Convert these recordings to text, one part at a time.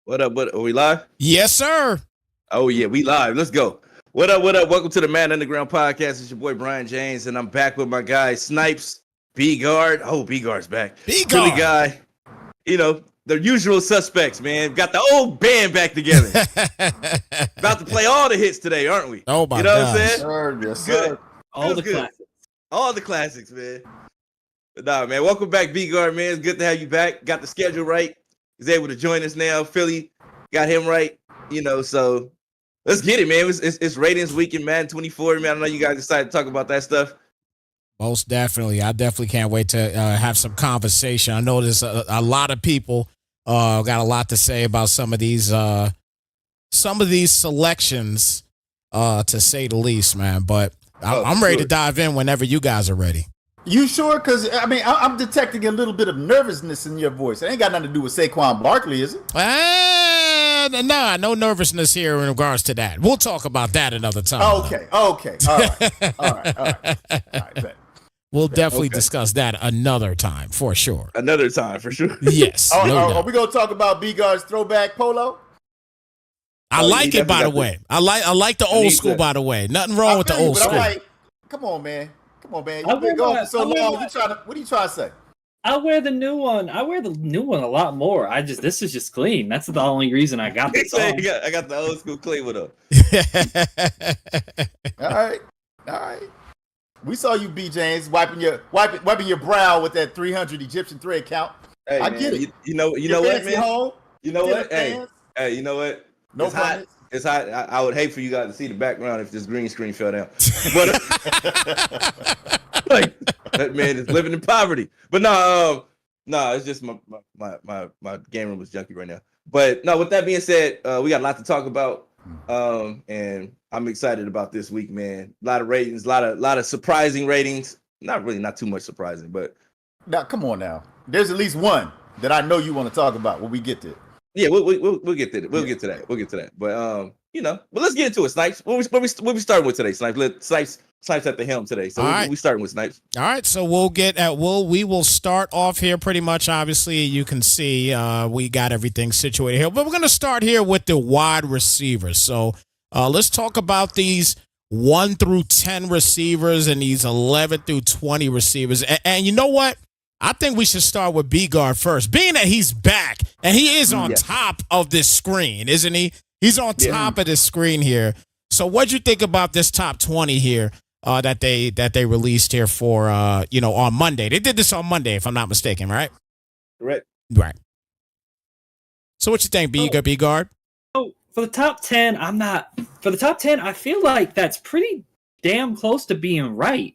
What up? What are we live? Yes, sir. Oh yeah, we live. Let's go. What up? What up? Welcome to the Madden Underground Podcast. It's your boy Brian James, and I'm back with my guy Snipes, B Guard. Oh, B Guard's back. B Philly Guard. guy. You know the usual suspects, man. Got the old band back together. About to play all the hits today, aren't we? Oh my You know gosh. what I'm saying? Sir, yes, Good. sir. All the Good. classics. All the classics, man. But nah, man. Welcome back, B Guard, man. It's good to have you back. Got the schedule right. He's able to join us now. Philly got him right. So let's get it, man. It's ratings week in Madden 24, man. I know you guys decided to talk about that stuff. Most definitely. I definitely can't wait to have some conversation. I know there's a lot of people got a lot to say about some of these selections, to say the least, man. But I'm ready to dive in whenever you guys are ready. You sure? Because, I'm detecting a little bit of nervousness in your voice. It ain't got nothing to do with Saquon Barkley, is it? Nah, no nervousness here in regards to that. We'll talk about that another time. Okay. All right. Bet. We'll definitely discuss that another time, for sure. Another time, for sure. Yes. Are doubt. we going to talk about B-Guard's throwback polo? I like it, by the way. I like the old school, by the way. Nothing wrong with the old school. Come on, man. You've been going for so long. What are you trying to say? I wear the new one. I wear the new one a lot more. This is just clean. That's the only reason I got this. I got the old school clean with him. All right. We saw you, B. James, wiping your brow with that 300 Egyptian thread count. Hey, I man, get it. You know what, man? Home, you know what? Hey, you know what? No it's hot. It's hot. I would hate for you guys to see the background if this green screen fell down. But like that man is living in poverty. But no, it's just my game room was junky right now. But no, with that being said, we got a lot to talk about. And I'm excited about this week, man. A lot of ratings, a lot of surprising ratings. Not too much surprising, but now come on now. There's at least one that I know you want to talk about when we get there. Yeah, we'll get to that. We'll get to that. But but let's get into it, Snipes. What we starting with today, Snipes? Snipes at the helm today. So we starting with Snipes. All right, so we will start off here pretty much. Obviously, you can see we got everything situated here, but we're gonna start here with the wide receivers. So let's talk about these 1 through 10 receivers and these 11 through 20 receivers. And you know what? I think we should start with B-Guard first, being that he's back and he is on top of this screen, isn't he? He's on top of this screen here. So what'd you think about this top 20 here that they released here for, on Monday? They did this on Monday, if I'm not mistaken, right? Correct. Right. So what you think, B-Guard? Oh, for the top 10, I feel like that's pretty damn close to being right.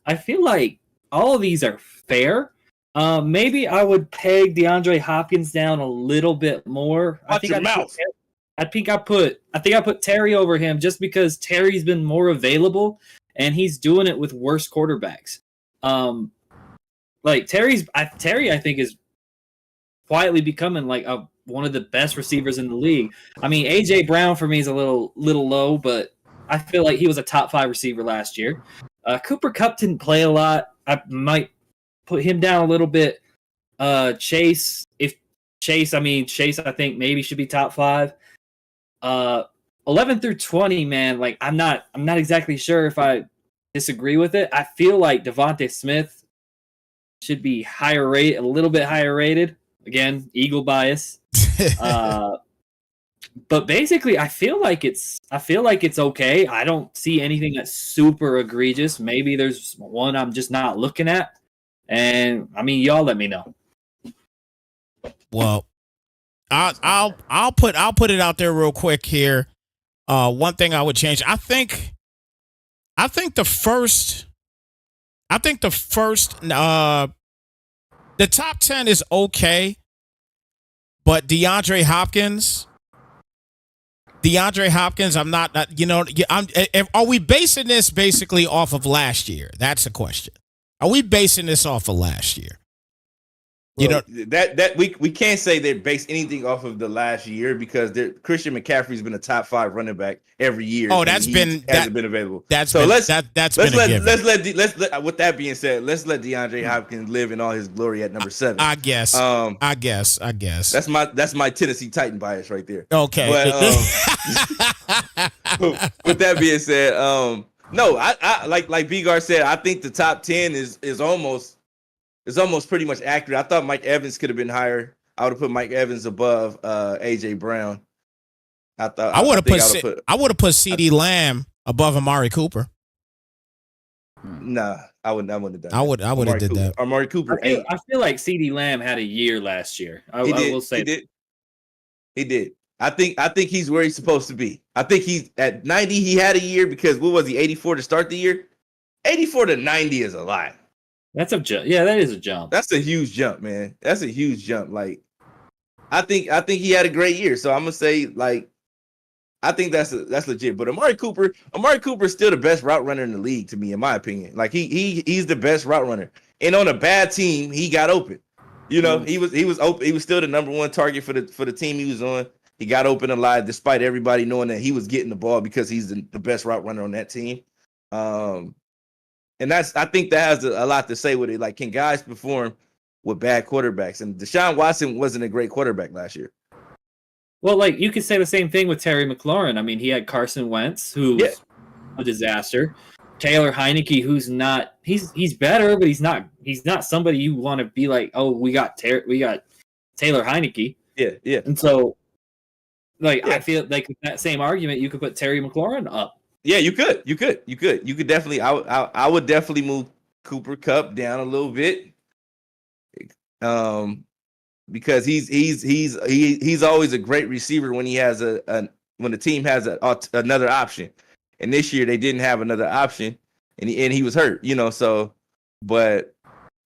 I feel like all of these are fair. Maybe I would peg DeAndre Hopkins down a little bit more. I think I put Terry over him just because Terry's been more available and he's doing it with worse quarterbacks. Terry, I think is quietly becoming like one of the best receivers in the league. I mean, AJ Brown for me is a little low, but I feel like he was a top 5 receiver last year. Cooper Kupp didn't play a lot. I might put him down a little bit. Chase, I think maybe should be top 5. 11 through 20, man, like I'm not exactly sure if I disagree with it. I feel like Devontae Smith should be a little bit higher rated. Again, Eagle bias. But basically, I feel like it's okay. I don't see anything that's super egregious. Maybe there's one I'm just not looking at. And I mean, y'all let me know. Well, I'll put it out there real quick here. One thing I would change. I think the top 10 is okay, but DeAndre Hopkins, I'm not. Are we basing this basically off of last year? That's the question. Are we basing this off of last year? You know that we can't say they base anything off of the last year because Christian McCaffrey's been a top 5 running back every year. Oh, hasn't been available. That's so been, let's been a given. Let's let with that being said, let's let DeAndre Hopkins live in all his glory at number 7. I guess. I guess. That's my Tennessee Titan bias right there. Okay. But with that being said, no, I like B-Gar said, I think the top 10 is almost pretty much accurate. I thought Mike Evans could have been higher. I would have put Mike Evans above AJ Brown. I would have put CeeDee Lamb above Amari Cooper. Nah, I wouldn't have done that. I would have did that. Amari Cooper. I feel like CeeDee Lamb had a year last year. I will say he did. I think he's where he's supposed to be. I think he's at 90. He had a year because what was he, 84 to start the year? 84 to 90 is a lot. That's a jump. Yeah, that is a jump. That's a huge jump, man. That's a huge jump. Like, I think he had a great year. So I'm gonna say, like, I think that's legit. But Amari Cooper is still the best route runner in the league to me, in my opinion. Like he's the best route runner. And on a bad team, he got open. You know, he was open. He was still the number 1 target for the team he was on. He got open a lot, despite everybody knowing that he was getting the ball because he's the best route runner on that team. And I think that has a lot to say with it. Like, can guys perform with bad quarterbacks? And Deshaun Watson wasn't a great quarterback last year. Well, like, you could say the same thing with Terry McLaurin. I mean, he had Carson Wentz, who's a disaster. Taylor Heineke, who's not he's better, but he's not somebody you want to be like, oh, we got Taylor Heineke. Yeah. And so, like, I feel like with that same argument, you could put Terry McLaurin up. Yeah, you could definitely. I would definitely move Cooper Kupp down a little bit, because he's always a great receiver when he has when the team has another option, and this year they didn't have another option, and he was hurt, you know. So, but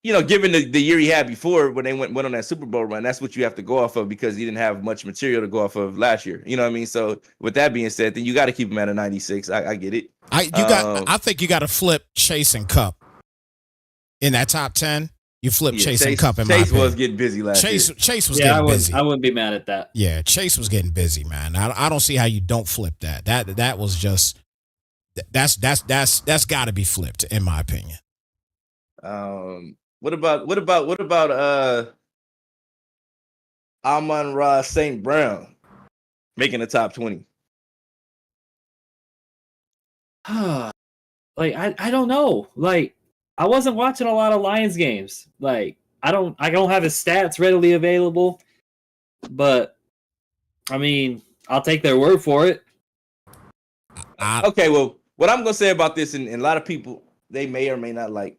you know, given the year he had before when they went on that Super Bowl run, that's what you have to go off of because he didn't have much material to go off of last year. You know what I mean? So with that being said, then you got to keep him at a 96. I get it. I think you got to flip Chase and Kupp in that top 10. You flip Chase and Kupp. Chase was getting busy last year. Chase was getting busy. I wouldn't be mad at that. Yeah, Chase was getting busy, man. I don't see how you don't flip that. That was just that's got to be flipped in my opinion. What about Amon-Ra St. Brown making the top 20? Like, I don't know. Like, I wasn't watching a lot of Lions games. Like, I don't have his stats readily available, but I mean, I'll take their word for it. Okay, well, what I'm gonna say about this, and a lot of people, they may or may not like.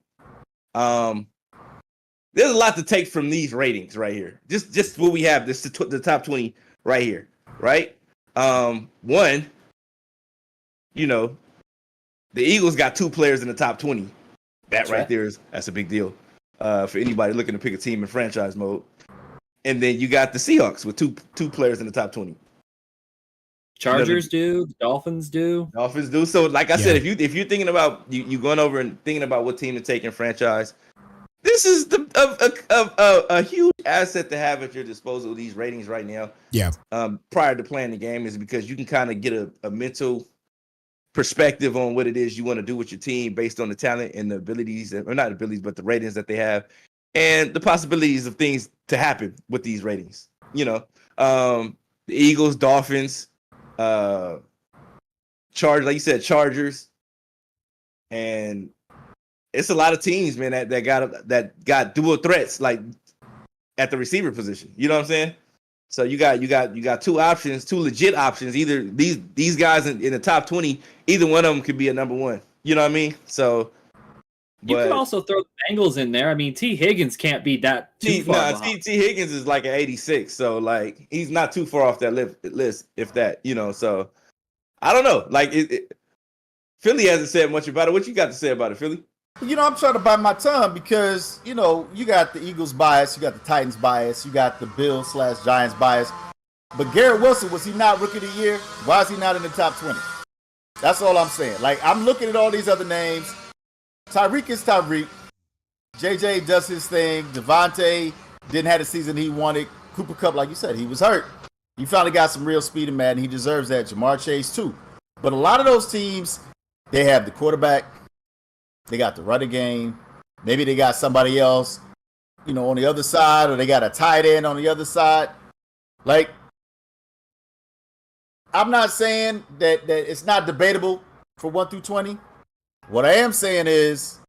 There's a lot to take from these ratings right here. Just what we have, the top 20 right here, right? One, you know, the Eagles got 2 players in the top 20. That's a big deal for anybody looking to pick a team in franchise mode. And then you got the Seahawks with two players in the top 20. Chargers do, Dolphins do. So, like I said, if you're thinking about you going over and thinking about what team to take in franchise, this is a huge asset to have at your disposal. These ratings right now, prior to playing the game, is because you can kind of get a mental perspective on what it is you want to do with your team based on the talent and the abilities, or not abilities, but the ratings that they have, and the possibilities of things to happen with these ratings. You know, the Eagles, Dolphins, like you said, Chargers, and it's a lot of teams, man, that got dual threats, like at the receiver position. You know what I'm saying? So you got 2 options, 2 legit options. Either these guys in the top 20, either one of them could be a number 1. You know what I mean? So you could also throw the Bengals in there. I mean, T. Higgins can't be that too far behind. T. Higgins is like an 86, so like he's not too far off that list, if that, you know. So I don't know. Like Philly hasn't said much about it. What you got to say about it, Philly? You know, I'm trying to bite my tongue because, you know, you got the Eagles bias, you got the Titans bias, you got the Bills/Giants bias. But Garrett Wilson, was he not Rookie of the Year? Why is he not in the top 20? That's all I'm saying. Like, I'm looking at all these other names. Tyreek is Tyreek. JJ does his thing. Devontae, didn't have the season he wanted. Cooper Kupp, like you said, he was hurt. He finally got some real speed in Madden. He deserves that. Jamar Chase too. But a lot of those teams, they have the quarterback, they got the running game. Maybe they got somebody else, on the other side, or they got a tight end on the other side. Like, I'm not saying that it's not debatable for 1 through 20. What I am saying is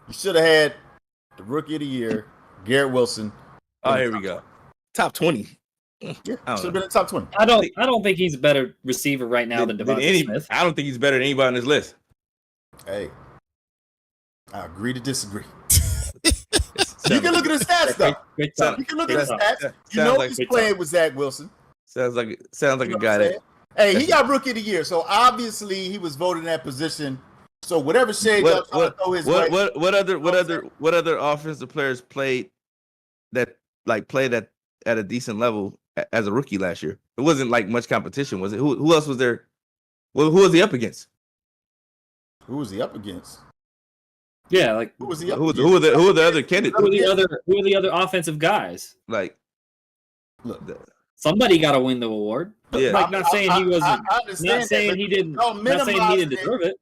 you should have had the Rookie of the Year, Garrett Wilson. Oh, here we go. Top 20. Yeah, should have been in the top 20. I don't think he's a better receiver right now than Devontae Smith. I don't think he's better than anybody on this list. Hey, I agree to disagree. You can look at his stats, though. You can look at his stats. You know he's playing with Zach Wilson. Sounds like a guy that. Hey, he got Rookie of the Year, so obviously he was voted in that position. So whatever shade y'all trying to throw his way. What other offensive players played at a decent level as a rookie last year? It wasn't like much competition, was it? Who else was there? Who was he up against? Who was he up against? Yeah, like who was he up against? Who were the other candidates? Who are the other offensive guys? Like, look, somebody got to win the award. Yeah. Like, not saying he wasn't. Not saying he didn't. Not saying he didn't deserve it.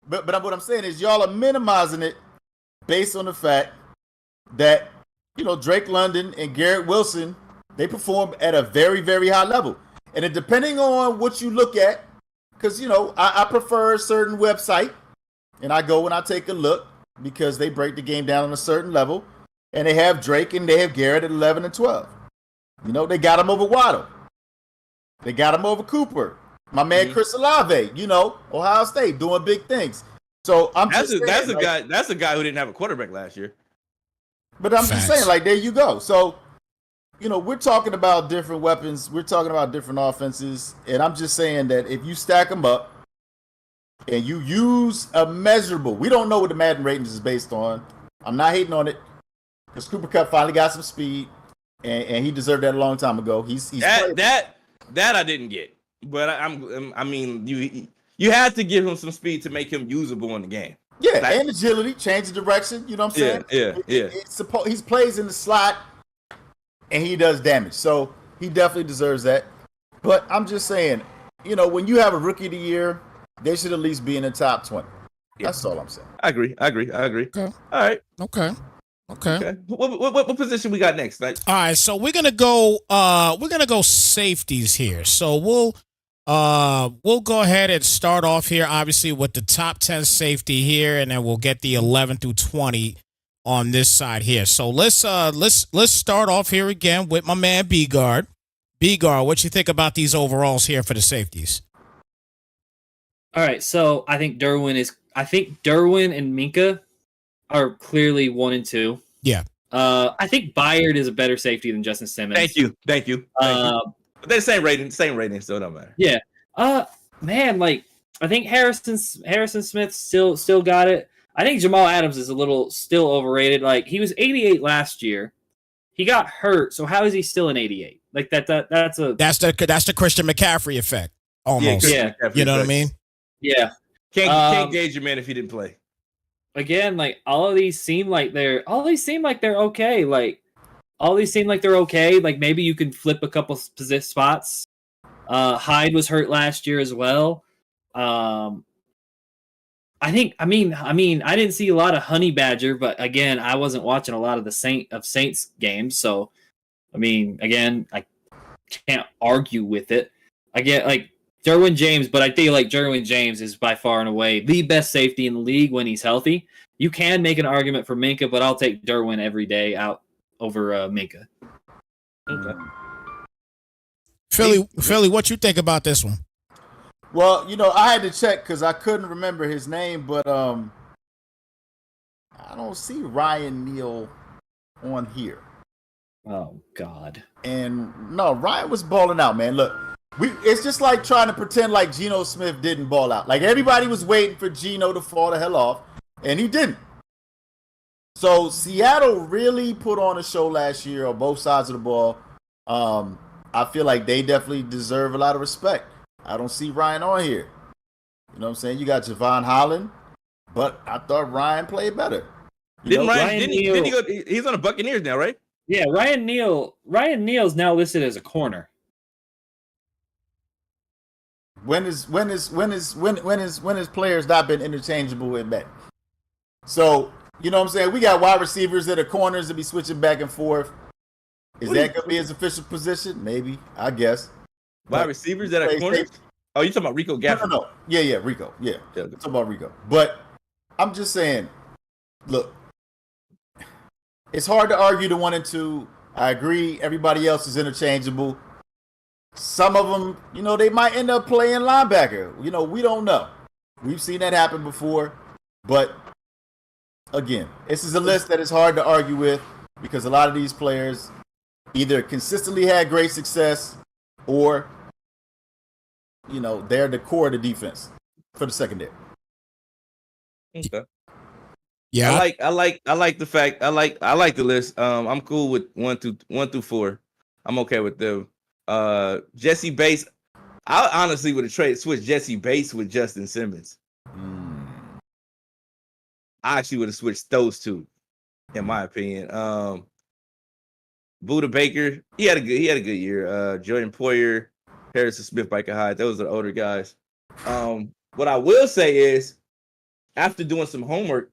But what I'm saying is y'all are minimizing it based on the fact that Drake London and Garrett Wilson, they perform at a very, very high level. And it, depending on what you look at, because I prefer a certain website, and I go and I take a look because they break the game down on a certain level, and they have Drake and they have Garrett at 11 and 12. They got him over Waddle. They got him over Cooper. My man Chris Olave, Ohio State doing big things. So that's a guy who didn't have a quarterback last year. But I'm just saying, like, there you go. So, we're talking about different weapons. We're talking about different offenses. And I'm just saying that if you stack them up and you use a measurable, we don't know what the Madden ratings is based on. I'm not hating on it because Cooper Kupp finally got some speed, and he deserved that a long time ago. He's that I didn't get. But I mean, you had to give him some speed to make him usable in the game. Yeah, and agility, change the direction. You know what I'm saying? Yeah. He plays in the slot, and he does damage. So he definitely deserves that. But I'm just saying, when you have a Rookie of the Year, they should at least be in the top 20. Yeah. That's all I'm saying. I agree. Okay. All right. Okay. What position we got next? Like, all right, so we're gonna go safeties here. So we'll go ahead and start off here, obviously, with the top 10 safety here, and then we'll get the 11 through 20 on this side here. So let's start off here again with my man B-Guard. B-Guard, what you think about these overalls here for the safeties? All right, so I think Derwin and Minka are clearly 1 and 2. Yeah. I think Byard is a better safety than Justin Simmons. Thank you. But they're the same rating, so it don't matter. Yeah. Man, like, I think Harrison Smith still got it. I think Jamal Adams is a little still overrated. Like, he was 88 last year. He got hurt, so how is he still an 88? Like that's the Christian McCaffrey effect. Almost. Yeah. You know what I mean? Yeah. Can't gauge your man if he didn't play. Again, like all of these seem like they're okay. Like all these seem like they're okay. Like maybe you can flip a couple spots. Hyde was hurt last year as well. I didn't see a lot of Honey Badger, but again, I wasn't watching a lot of the Saints games, so I mean, again, I can't argue with it. I get like Derwin James, but I feel like Derwin James is by far and away the best safety in the league when he's healthy. You can make an argument for Minka, but I'll take Derwin every day out over Minka. Okay. Philly, what you think about this one? Well, I had to check because I couldn't remember his name, but I don't see Ryan Neal on here. Oh God! And no, Ryan was balling out, man. Look, it's just like trying to pretend like Geno Smith didn't ball out. Like everybody was waiting for Geno to fall the hell off, and he didn't. So Seattle really put on a show last year on both sides of the ball. I feel like they definitely deserve a lot of respect. I don't see Ryan on here. You know what I'm saying? You got Javon Holland, but I thought Ryan played better. Didn't he go? He's on the Buccaneers now, right? Yeah, Ryan Neal's now listed as a corner. When is players not been interchangeable in Madden? So, you know what I'm saying? We got wide receivers that are corners to be switching back and forth. Is that going to be his official position? Maybe, I guess. Wide receivers that are corners? Oh, you talking about Rico Gafford? No. Yeah, Rico. Yeah. I'm talking about Rico. But I'm just saying, look, it's hard to argue the 1 and 2. I agree. Everybody else is interchangeable. Some of them, they might end up playing linebacker. We don't know. We've seen that happen before. But again, this is a list that is hard to argue with because a lot of these players either consistently had great success or, they're the core of the defense for the secondary. Okay. Yeah, I like the fact I like the list. I'm cool with 1 through 4. I'm okay with them. Jesse Bates. I honestly would have switched Jesse Bates with Justin Simmons. I actually would have switched those two, in my opinion. Buda Baker, he had a good year. Jordan Poyer, Harrison Smith, Micah Hyde, those are the older guys. What I will say is, after doing some homework,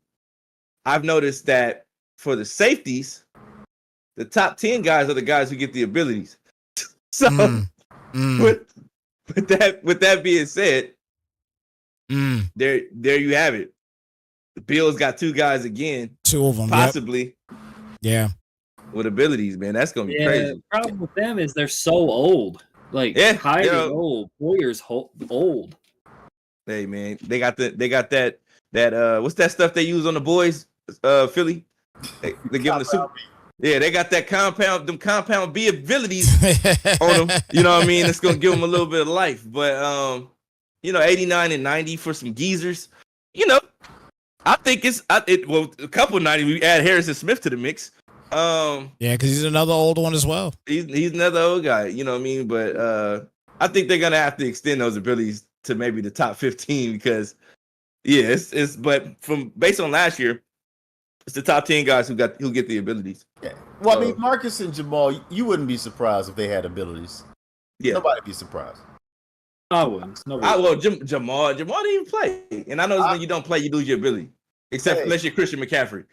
I've noticed that for the safeties, the top 10 guys are the guys who get the abilities. So, with that being said, there you have it. The Bills got 2 guys again, 2 of them, possibly. Yep. Yeah, with abilities, man, that's gonna be crazy. The problem with them is they're so old. Hyde is old. Poyer's old. Hey, man, they got that what's that stuff they use on the boys? Philly. They give them the super. Yeah, they got that compound B abilities on them. You know what I mean? It's gonna give them a little bit of life. But 89 and 90 for some geezers. I think a couple of 90. We add Harrison Smith to the mix. Yeah, because he's another old one as well. He's another old guy. You know what I mean? But I think they're gonna have to extend those abilities to maybe the top 15 because it's but based on last year, it's the top 10 guys who get the abilities. Yeah. Well, I mean, Marcus and Jamal, you wouldn't be surprised if they had abilities. Yeah. Nobody'd be surprised. I wouldn't. Jamal didn't even play. And I know when you don't play, you lose your ability. Unless you're Christian McCaffrey.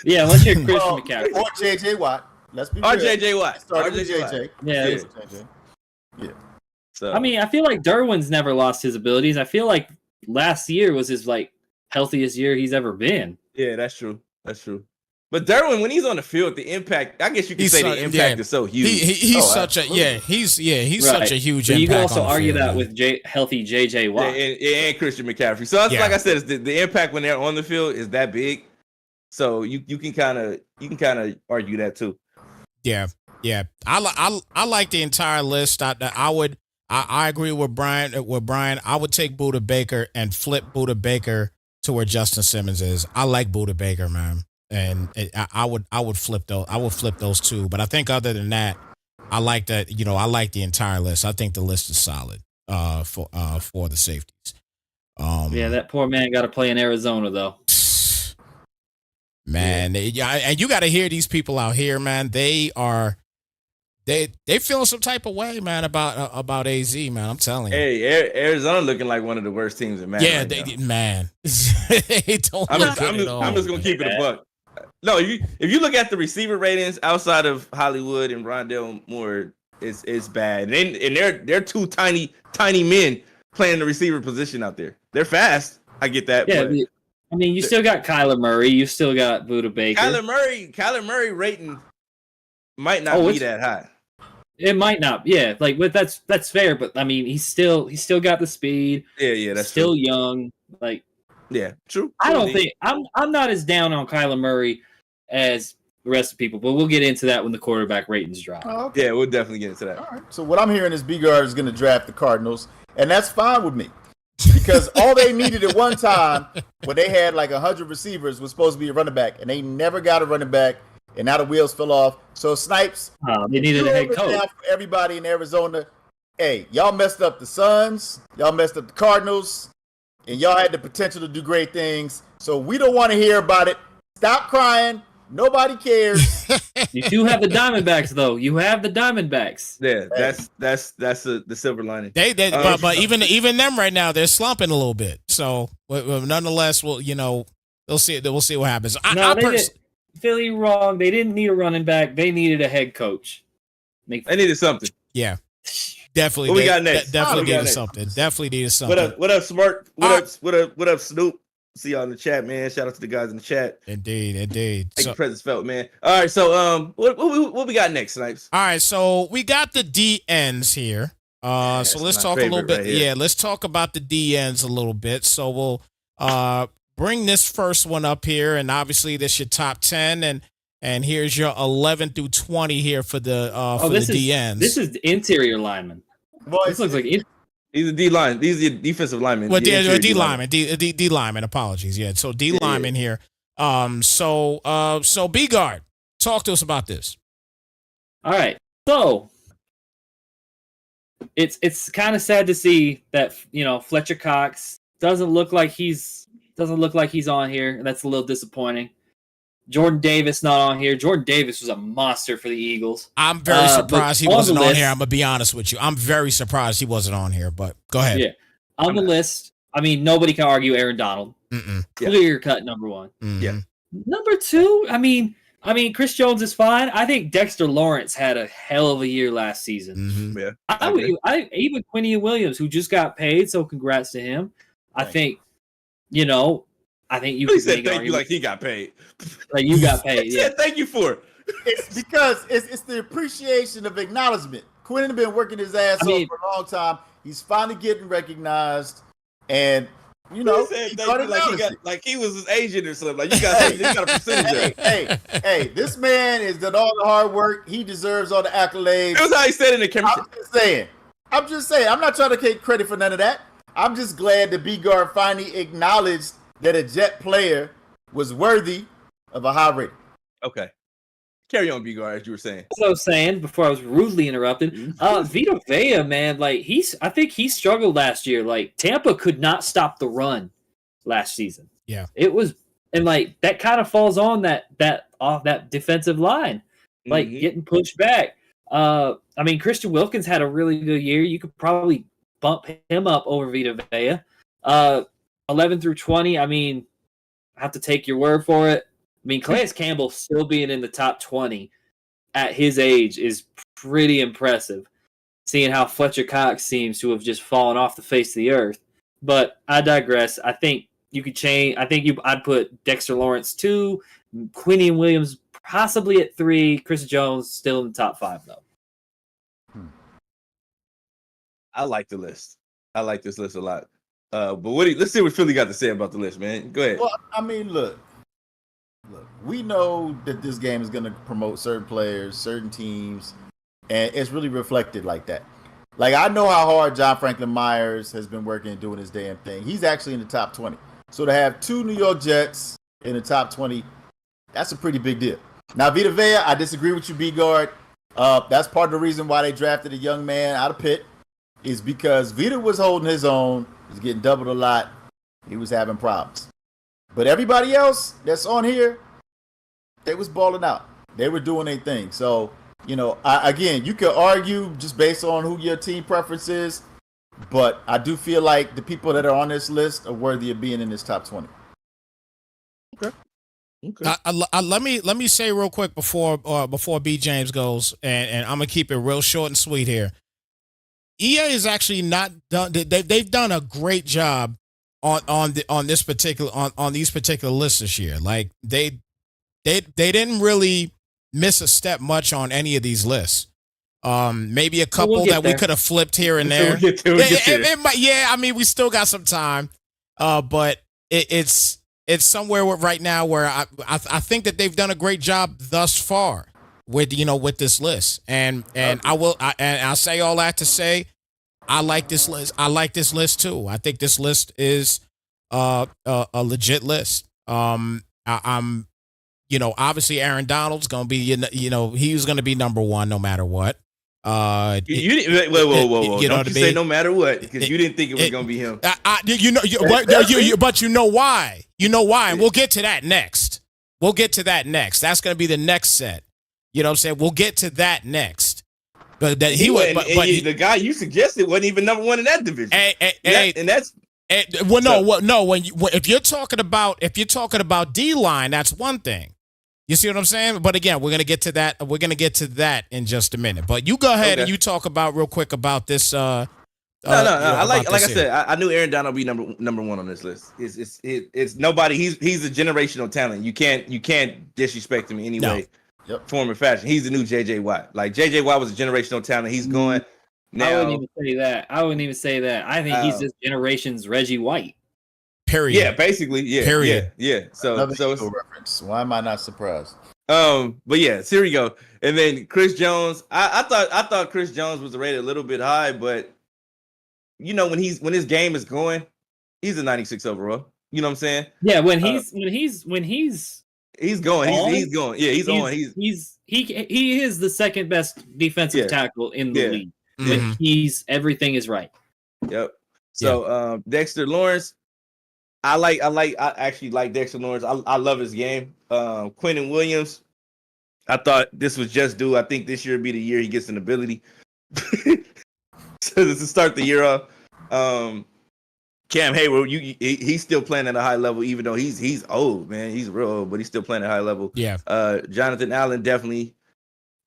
Yeah, unless you're Christian McCaffrey. Or J.J. Watt. Let's be real. Or J.J. Watt. JJ. Yeah. So I mean, I feel like Derwin's never lost his abilities. I feel like last year was his healthiest year he's ever been. Yeah, that's true. But Derwin, when he's on the field, the impact, I guess you could say the impact is so huge. He's such a huge impact. You can also argue that with healthy JJ Watt. And Christian McCaffrey. So it's like I said, the impact when they're on the field is that big. So you can kind of argue that too. Yeah. I like the entire list. I agree with Brian. I would take Buda Baker and flip Buda Baker to where Justin Simmons is. I like Buda Baker, man, and I would flip those. I would flip those 2. But I think other than that, I like that. I like the entire list. I think the list is solid for the safeties. That poor man got to play in Arizona though. Man, and you got to hear these people out here, man. They feel some type of way, man, about AZ, man. I'm telling you. Hey, Arizona looking like one of the worst teams in Madden. Yeah, man. They don't. I'm just gonna keep it a buck. No, if you look at the receiver ratings outside of Hollywood and Rondell Moore, it's bad. And they're 2 tiny men playing the receiver position out there. They're fast. I get that. Yeah. I mean, you still got Kyler Murray. You still got Buda Baker. Kyler Murray rating might not be that high. It might not. Yeah, but that's fair. But I mean, he's still got the speed. Yeah, that's still true. young. Yeah, true. I don't think I'm not as down on Kyler Murray as the rest of people. But we'll get into that when the quarterback ratings drop. Oh, okay. Yeah, we'll definitely get into that. All right. So what I'm hearing is B-Guard is going to draft the Cardinals, and that's fine with me. Because all they needed at one time when they had 100 receivers was supposed to be a running back, and they never got a running back, and now the wheels fell off. So Snipes, they needed a head coach. For everybody in Arizona, hey, y'all messed up the Suns, y'all messed up the Cardinals, and y'all had the potential to do great things. So we don't want to hear about it. Stop crying. Nobody cares. You do have the Diamondbacks, though. You have the Diamondbacks. Yeah, that's the silver lining. But even them right now, they're slumping a little bit. So, nonetheless, we'll see. We'll see what happens. Philly wrong. They didn't need a running back. They needed a head coach. They needed something. Yeah, definitely. What we got next? Definitely needed something. Definitely needed something. What up, Smart? What up, Snoop? See y'all in the chat, man. Shout out to the guys in the chat. Indeed. Make your presence felt, man. All right, so what we got next, Snipes? All right, so we got the DNs here. So let's talk a little bit. Right, let's talk about the DNs a little bit. So we'll bring this first one up here, and obviously this is your top 10, and here's your 11 through 20 here for the DNs. This is the interior lineman. Boy, this looks like He's a D line. These are the defensive linemen. Well, D lineman. D lineman. Apologies. Yeah. So D lineman here. So B guard, talk to us about this. All right. So it's kind of sad to see that Fletcher Cox doesn't look like he's on here. That's a little disappointing. Jordan Davis not on here. Jordan Davis was a monster for the Eagles. I'm very surprised he wasn't on here. I'm gonna be honest with you. I'm very surprised he wasn't on here. But go ahead. Yeah, on the list. I mean, nobody can argue Aaron Donald. Clear cut number one. Yeah. Number two. I mean, Chris Jones is fine. I think Dexter Lawrence had a hell of a year last season. Yeah. I even Quinny Williams, who just got paid, so congrats to him. I think you He said thank you like he got paid. Like you got paid. He said thank you for it. It's because it's the appreciation of acknowledgement. Quinn had been working his ass off for a long time. He's finally getting recognized, and he said thank you like he was his agent or something. Like you got a percentage. Hey, this man has done all the hard work. He deserves all the accolades. That was how he said in the camera. I'm just saying. I'm not trying to take credit for none of that. I'm just glad the B guard finally acknowledged that a Jet player was worthy of a high rating. Okay. Carry on, B-Guard, as you were saying. As I was saying before I was rudely interrupted, Vita Vea, man, like I think he struggled last year. Like Tampa could not stop the run last season. Yeah. It was, and like that kind of falls on that defensive line, like getting pushed back. I mean, Christian Wilkins had a really good year. You could probably bump him up over Vita Vea. 11 through 20, I mean, I have to take your word for it. I mean, Calais Campbell still being in the top 20 at his age is pretty impressive, seeing how Fletcher Cox seems to have just fallen off the face of the earth. But I digress. I think you could change. I'd put Dexter Lawrence 2, Quinny Williams possibly at 3, Chris Jones still in the top 5, though. I like the list. I like this list a lot. But let's see what Philly got to say about the list, man. Go ahead. Well, I mean, look, we know that this game is going to promote certain players, certain teams, and it's really reflected like that. Like, I know how hard John Franklin Myers has been working and doing his damn thing. He's actually in the top 20. So to have 2 New York Jets in the top 20, that's a pretty big deal. Now, Vita Vea, I disagree with you, B-Guard. That's part of the reason why they drafted a young man out of Pitt, is because Vita was holding his own. He was getting doubled a lot. He was having problems. But everybody else that's on here, they was balling out. They were doing their thing. So, again, you could argue just based on who your team preference is, but I do feel like the people that are on this list are worthy of being in this top 20. Okay. Let me say real quick before B James goes, and I'm gonna keep it real short and sweet here. EA is actually not done. They've done a great job on these particular lists this year. Like they didn't really miss a step much on any of these lists. Maybe a couple that we could have flipped here and there. I mean, we still got some time. But it's somewhere right now where I think that they've done a great job thus far with this list. And I'll say all that to say I like this list. I like this list too. I think this list is a legit list. I'm obviously Aaron Donald's going to be he's going to be number one no matter what. You didn't whoa. Don't you say no matter what, because you didn't think it was going to be him. But you know why. You know why, and we'll get to that next. We'll get to that next. That's going to be the next set. You know what I'm saying? We'll get to that next. But that he would, but the guy you suggested wasn't even number one in that division. If you're talking about D-line, that's one thing. You see what I'm saying? But again, we're gonna get to that. We're gonna get to that in just a minute. But you go ahead and you talk about real quick about this. No. I said, I knew Aaron Donald would be number one on this list. It's nobody. He's a generational talent. You can't disrespect him in any way, form, or fashion. He's the new JJ Watt. Like JJ Watt was a generational talent. He's going now. I wouldn't even say that. I think he's this generation's Reggie White. Period. Yeah, basically. Yeah. Period. Yeah. So it's reference. Why am I not surprised? But yeah, so here we go. And then Chris Jones. I thought Chris Jones was rated a little bit high, but you know, when his game is going, he's a 96 overall. You know what I'm saying? Yeah, when he's going. He's going. Yeah, he's on. He is the second best defensive tackle in the league. When everything is right. Yep. So Dexter Lawrence, I actually like Dexter Lawrence. I love his game. Quentin Williams, I thought this was just due. I think this year would be the year he gets an ability. So to start the year off. Cam Hayward, he's still playing at a high level, even though he's old, man. He's real old, but he's still playing at a high level. Yeah. Jonathan Allen definitely,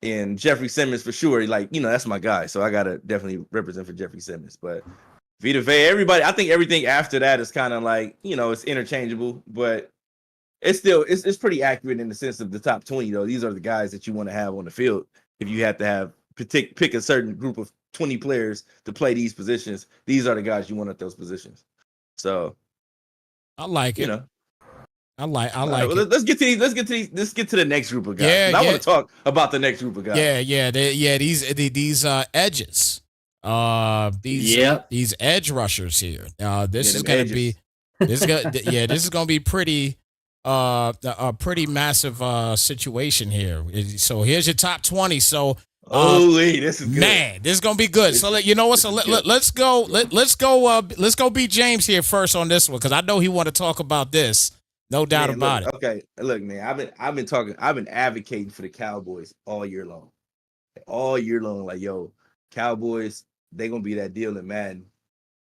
and Jeffrey Simmons for sure. Like, you know, that's my guy, so I gotta definitely represent for Jeffrey Simmons. But Vita Vea, everybody, I think everything after that is kind of like, you know, it's interchangeable, but it's still it's pretty accurate in the sense of the top 20 though. These are the guys that you want to have on the field if you have to have pick a certain group of 20 players to play these positions. These are the guys you want at those positions. So I like it. You know, I like it. Let's get to the next group of guys. Yeah, I want to talk about the next group of guys. These edges. These edge rushers here. This is gonna be pretty a pretty massive situation here. So here's your top 20. So this is good. Man, this is gonna be good. So you know what? So let's go beat James here first on this one because I know he want to talk about this. No doubt about it. Okay, look, man, I've been advocating for the Cowboys all year long. Like, yo, Cowboys, they gonna be that deal in Madden,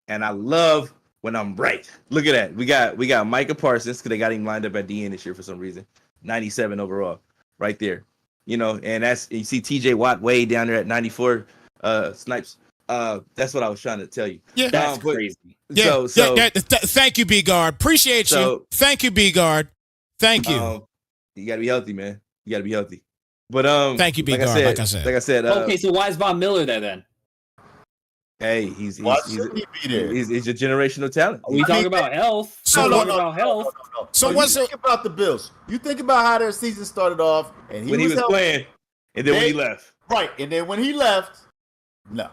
and I love when I'm right. Look at that. We got Micah Parsons because they got him lined up at the end this year for some reason. 97 overall, right there. You know, and you see TJ Watt way down there at 94 snipes. That's what I was trying to tell you. Yeah, that's crazy. Yeah, thank you, B-Guard. Appreciate you. Thank you, B-Guard. Thank you. You gotta be healthy, man. You gotta be healthy. But thank you, B-Guard. Like I said. Okay, so why is Von Miller there then? Hey, he's a generational talent. We talk about health. No. So you think about the Bills. You think about how their season started off, and when he was playing, and then when he left. Right, and then when he left, nothing.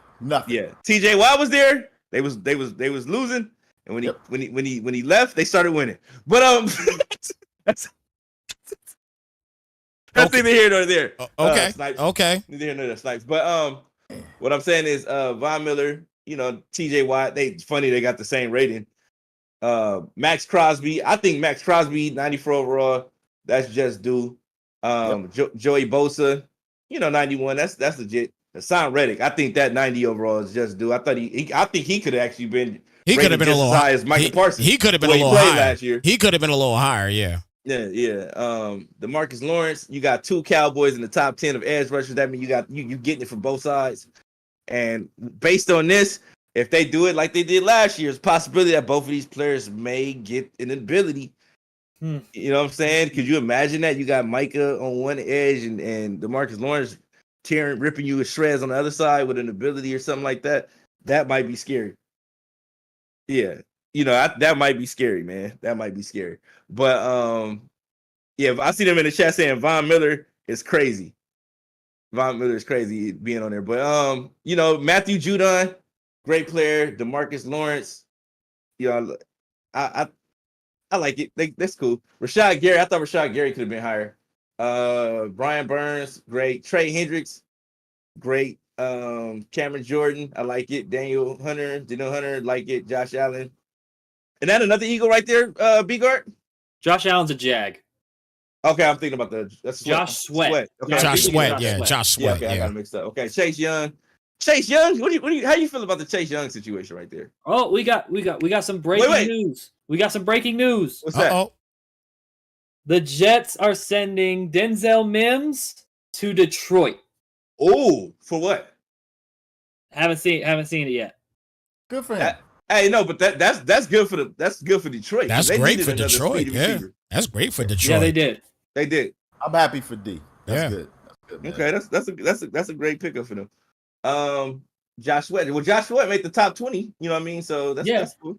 Yeah, TJ Watt was there. They was losing, and when he left, they started winning. But that's neither here nor there. Okay, neither here nor there. Snipes. But what I'm saying is, Von Miller, you know, TJ Watt. It's funny they got the same rating. Max Crosby, I think Max Crosby 94 overall. That's just due. Joey Bosa, you know, 91. That's legit. Hassan Reddick, I think that 90 overall is just due. I think he could have actually been. He could have been a little higher as Michael Parsons. He could have been a little higher last year. He could have been a little higher. Yeah. Yeah. DeMarcus Lawrence, you got two Cowboys in the top 10 of edge rushers. That means you getting it from both sides. And based on this, if they do it like they did last year, it's a possibility that both of these players may get an ability. You know what I'm saying? Could you imagine that? You got Micah on one edge and DeMarcus Lawrence ripping you to shreds on the other side with an ability or something like that. That might be scary. Yeah. You know, that might be scary, man. That might be scary. But, yeah, I see them in the chat saying Von Miller is crazy. Von Miller is crazy being on there. But, you know, Matthew Judon, great player. DeMarcus Lawrence, you know, I like it. That's cool. Rashad Gary, I thought Rashad Gary could have been higher. Brian Burns, great. Trey Hendricks, great. Cameron Jordan, I like it. Daniel Hunter, like it. Josh Allen. And that another Eagle right there, B-Guard? Josh Allen's a Jag. Okay, I'm thinking about that's Josh Sweat. Okay, Josh Sweat, yeah, Josh Sweat, okay, I got it mixed up. Okay, Chase Young. Chase Young, how you feel about the Chase Young situation right there? Oh, we got some breaking news. We got some breaking news. What's that? Uh-oh. The Jets are sending Denzel Mims to Detroit. Oh, for what? Haven't seen it yet. Good for him. Hey, no, but that's good for Detroit. That's They great needed for another Detroit. speedy Yeah, receiver. that's great for Detroit. Yeah, they did. They did. I'm happy for D. That's Yeah. good. That's good, man. Okay, that's a great pickup for them. Josh Sweat. Well, Josh Sweat made the top 20. You know what I mean? So that's cool.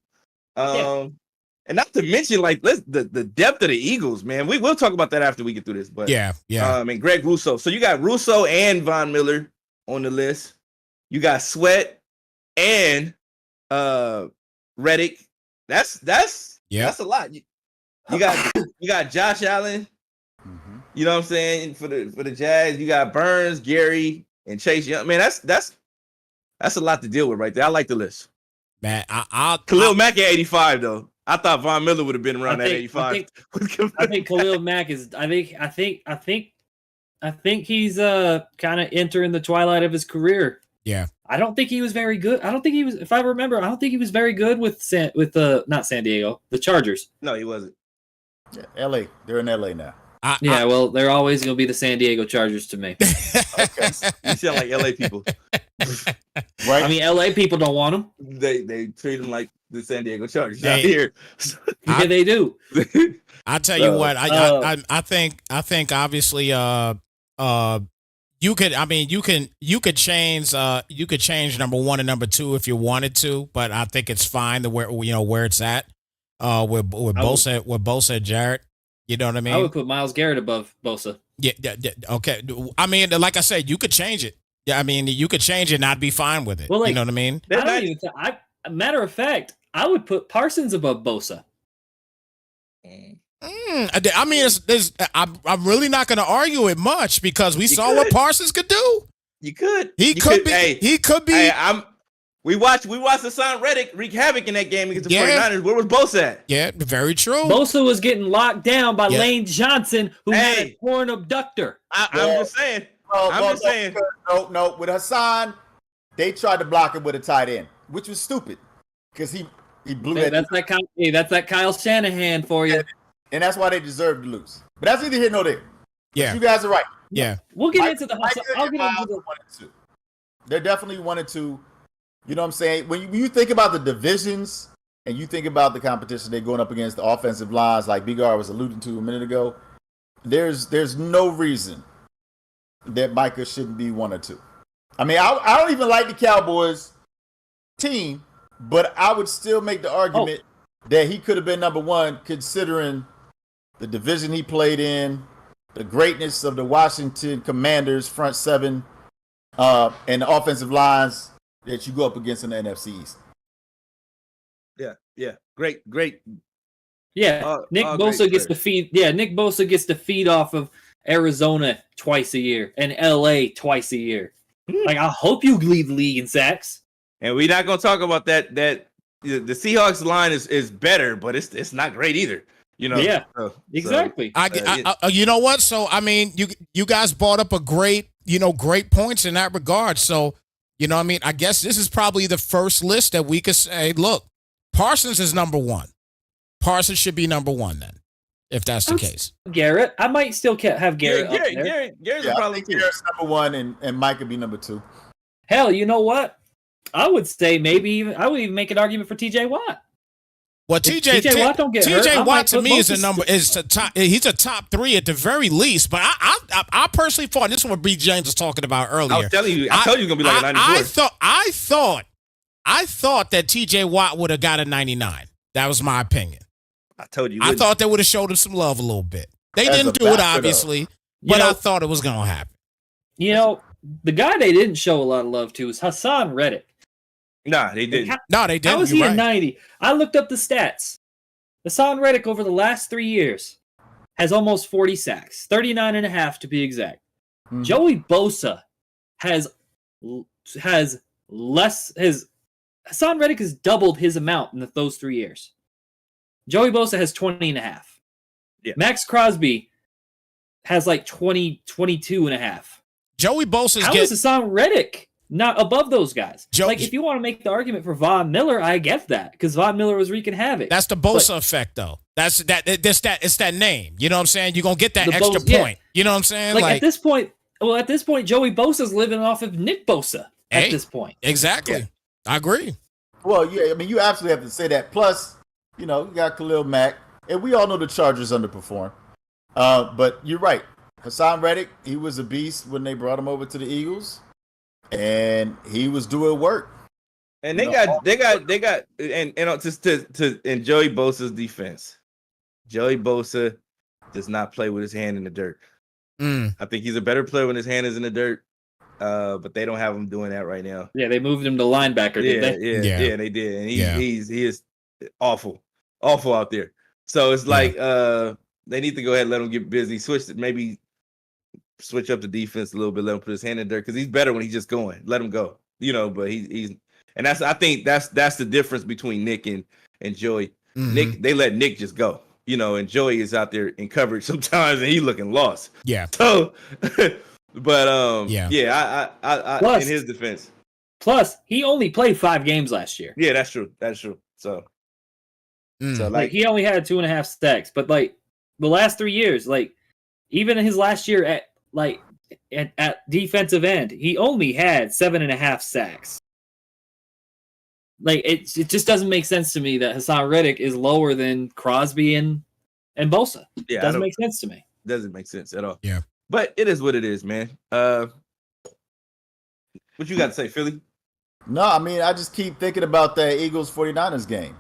And not to mention like the depth of the Eagles, man. We'll talk about that after we get through this. But Yeah. And Greg Rousseau. So you got Rousseau and Von Miller on the list. You got Sweat and Reddick. That's a lot. You got Josh Allen. Mhm. You know what I'm saying? For the Jags, you got Burns, Gary, and Chase Young. Man, that's a lot to deal with right there. I like the list. Man, Khalil Mack at 85 though. I thought Von Miller would have been around at 85. I think Khalil Mack is. I think he's kind of entering the twilight of his career. Yeah. I don't think he was very good. I don't think he was. If I remember, I don't think he was very good with not San Diego, the Chargers. No, he wasn't. Yeah, LA. They're in LA now. Well, they're always going to be the San Diego Chargers to me. Okay. You sound like LA people. Right? I mean, LA people don't want him. They treat him like the San Diego Chargers out Hey. here. Yeah, they do. I tell you what, I think obviously you could change number 1 and number 2 if you wanted to, but I think it's fine the where it's at with Bosa and Jarrett. You know what I mean? I would put Myles Garrett above Bosa. Yeah, okay. I mean, like I said, you could change it. Yeah, I mean, you could change it and I'd be fine with it. Well, you know what I mean? Matter of fact, I would put Parsons above Bosa. I mean, I'm really not going to argue it much because we saw what Parsons could do. You could. He could be. Hey, we watched Hassan Reddick wreak havoc in that game against the 49ers. Where was Bosa at? Yeah, very true. Bosa was getting locked down by Lane Johnson, who had a torn abductor. I'm just saying. No. With Hassan, they tried to block him with a tight end, which was stupid because he blew that. That's that Kyle Shanahan for you. And that's why they deserve to lose. But that's neither here nor there. Yeah. But you guys are right. Yeah. We'll get into the Micah I'll and get Miles into the are 1 and 2. They're definitely 1 and 2. You know what I'm saying? When you think about the divisions and you think about the competition they're going up against, the offensive lines, like Big R was alluding to a minute ago, there's no reason that Micah shouldn't be 1 or 2. I mean, I don't even like the Cowboys team, but I would still make the argument that he could have been number 1 considering the division he played in, the greatness of the Washington Commanders front 7, and the offensive lines that you go up against in the NFC East. Yeah. Great. Yeah, Nick Bosa gets to feed. Yeah, Nick Bosa gets to feed off of Arizona twice a year and LA twice a year. Like, I hope you lead the league in sacks. And we're not gonna talk about that. The Seahawks line is better, but it's not great either. You know. Yeah. Exactly. You know what? So I mean, you guys brought up a great points in that regard. So you know what I mean? I guess this is probably the first list that we could say, look, Parsons is number 1. Parsons should be number 1 then, if that's the case. Garrett, I might still have Garrett. Garrett's probably Garrett's number 1 and Mike could be number 2. Hell, you know what? I would say I would even make an argument for TJ Watt. Well, TJ Watt don't get hurt. TJ Watt to me is he's a top 3 at the very least. But I personally thought, this is what B. James was talking about earlier. I was telling you, I told you it's gonna be like a 94. I thought that TJ Watt would have got a 99. That was my opinion. I told you. I thought they would have showed him some love a little bit. They didn't do it, obviously, but I thought it was gonna happen. You know, the guy they didn't show a lot of love to is Hassan Reddick. Nah, they didn't. No, they didn't. How was he a 90? I looked up the stats. Hassan Reddick over the last 3 years has almost 40 sacks, 39 and a half to be exact. Mm-hmm. Joey Bosa has less. Hassan Reddick has doubled his amount in those 3 years. Joey Bosa has 20 and a half. Yeah. Max Crosby has like 20, 22 and a half. Joey Bosa's How is Hassan Reddick not above those guys? Like, if you want to make the argument for Von Miller, I get that, because Von Miller was wreaking havoc. That's the Bosa effect, though. It's that name. You know what I'm saying? You're gonna get that extra point. You know what I'm saying? Like, at this point, Joey Bosa's living off of Nick Bosa at this point. Exactly. Yeah. I agree. Well, yeah, I mean, you absolutely have to say that. Plus, you got Khalil Mack, and we all know the Chargers underperform. But you're right. Hassan Reddick, he was a beast when they brought him over to the Eagles, and he was doing work. And they got and just to in Joey Bosa's defense, Joey Bosa does not play with his hand in the dirt. I think he's a better player when his hand is in the dirt, but they don't have him doing that right now. Yeah, they moved him to linebacker, didn't they? Yeah, they did, and he is awful out there. So it's like they need to go ahead and let him get busy. Switch up the defense a little bit, let him put his hand in there, because he's better when he's just going. Let him go, But he's and I think that's the difference between Nick and Joey. Mm-hmm. Nick, they let Nick just go, and Joey is out there in coverage sometimes, and he's looking lost. Yeah. So, but I plus, in his defense. Plus, he only played 5 games last year. Yeah, that's true. So, like he only had 2.5 sacks, but like the last 3 years, like even in his last year at defensive end, he only had 7.5 sacks. Like it just doesn't make sense to me that Hassan Reddick is lower than Crosby and Bosa. Yeah, doesn't make sense to me. Doesn't make sense at all. Yeah, but it is what it is, man. What you got to say, Philly? No, I mean, I just keep thinking about that Eagles 49ers game,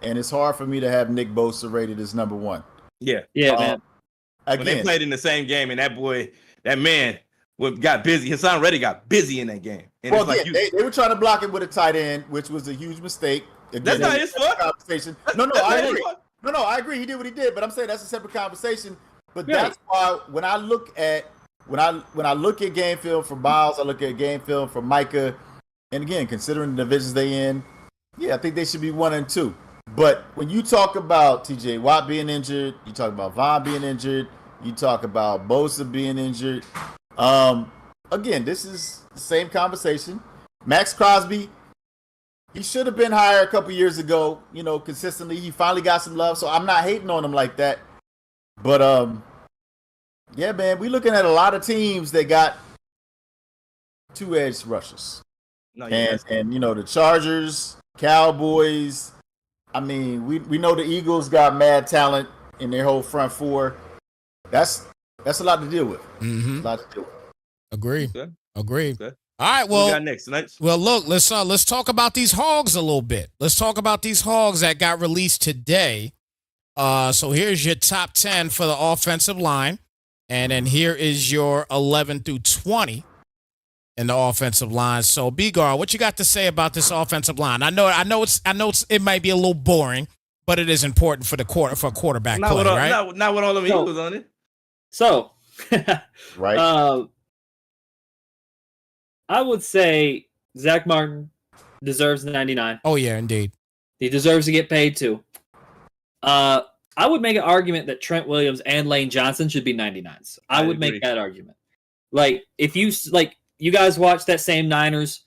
and it's hard for me to have Nick Bosa rated as number 1. Yeah, man. When they played in the same game, and that man got busy. Hassan Reddick got busy in that game. And well, they were trying to block him with a tight end, which was a huge mistake. Again, that's not his fault. Conversation. No, I agree. No, I agree. He did what he did, but I'm saying that's a separate conversation. But that's why when I look at game film for Miles, I look at game film for Micah, and again, considering the divisions they in, I think they should be 1 and 2. But when you talk about TJ Watt being injured, you talk about Von being injured, you talk about Bosa being injured. Again, this is the same conversation. Max Crosby, he should have been higher a couple years ago, consistently. He finally got some love, so I'm not hating on him like that. But, man, we're looking at a lot of teams that got 2-edge rushers. And the Chargers, Cowboys. I mean, we know the Eagles got mad talent in their whole front four. That's a lot to deal with. Mm-hmm. A lot to deal with. Agree. Okay. All right. Well, what we got next tonight? Well, look, let's talk about these Hogs a little bit. Let's talk about these Hogs that got released today. So here's your top 10 for the offensive line, and then here is your 11 through 20 in the offensive line. So, B-Gar, what you got to say about this offensive line? I know it might be a little boring, but it is important for quarterback play, right? Not with all of the Eagles on it. So, right. I would say Zach Martin deserves 99. Oh yeah, indeed. He deserves to get paid too. I would make an argument that Trent Williams and Lane Johnson should be 99s. I would make that argument. Like if you guys watched that same Niners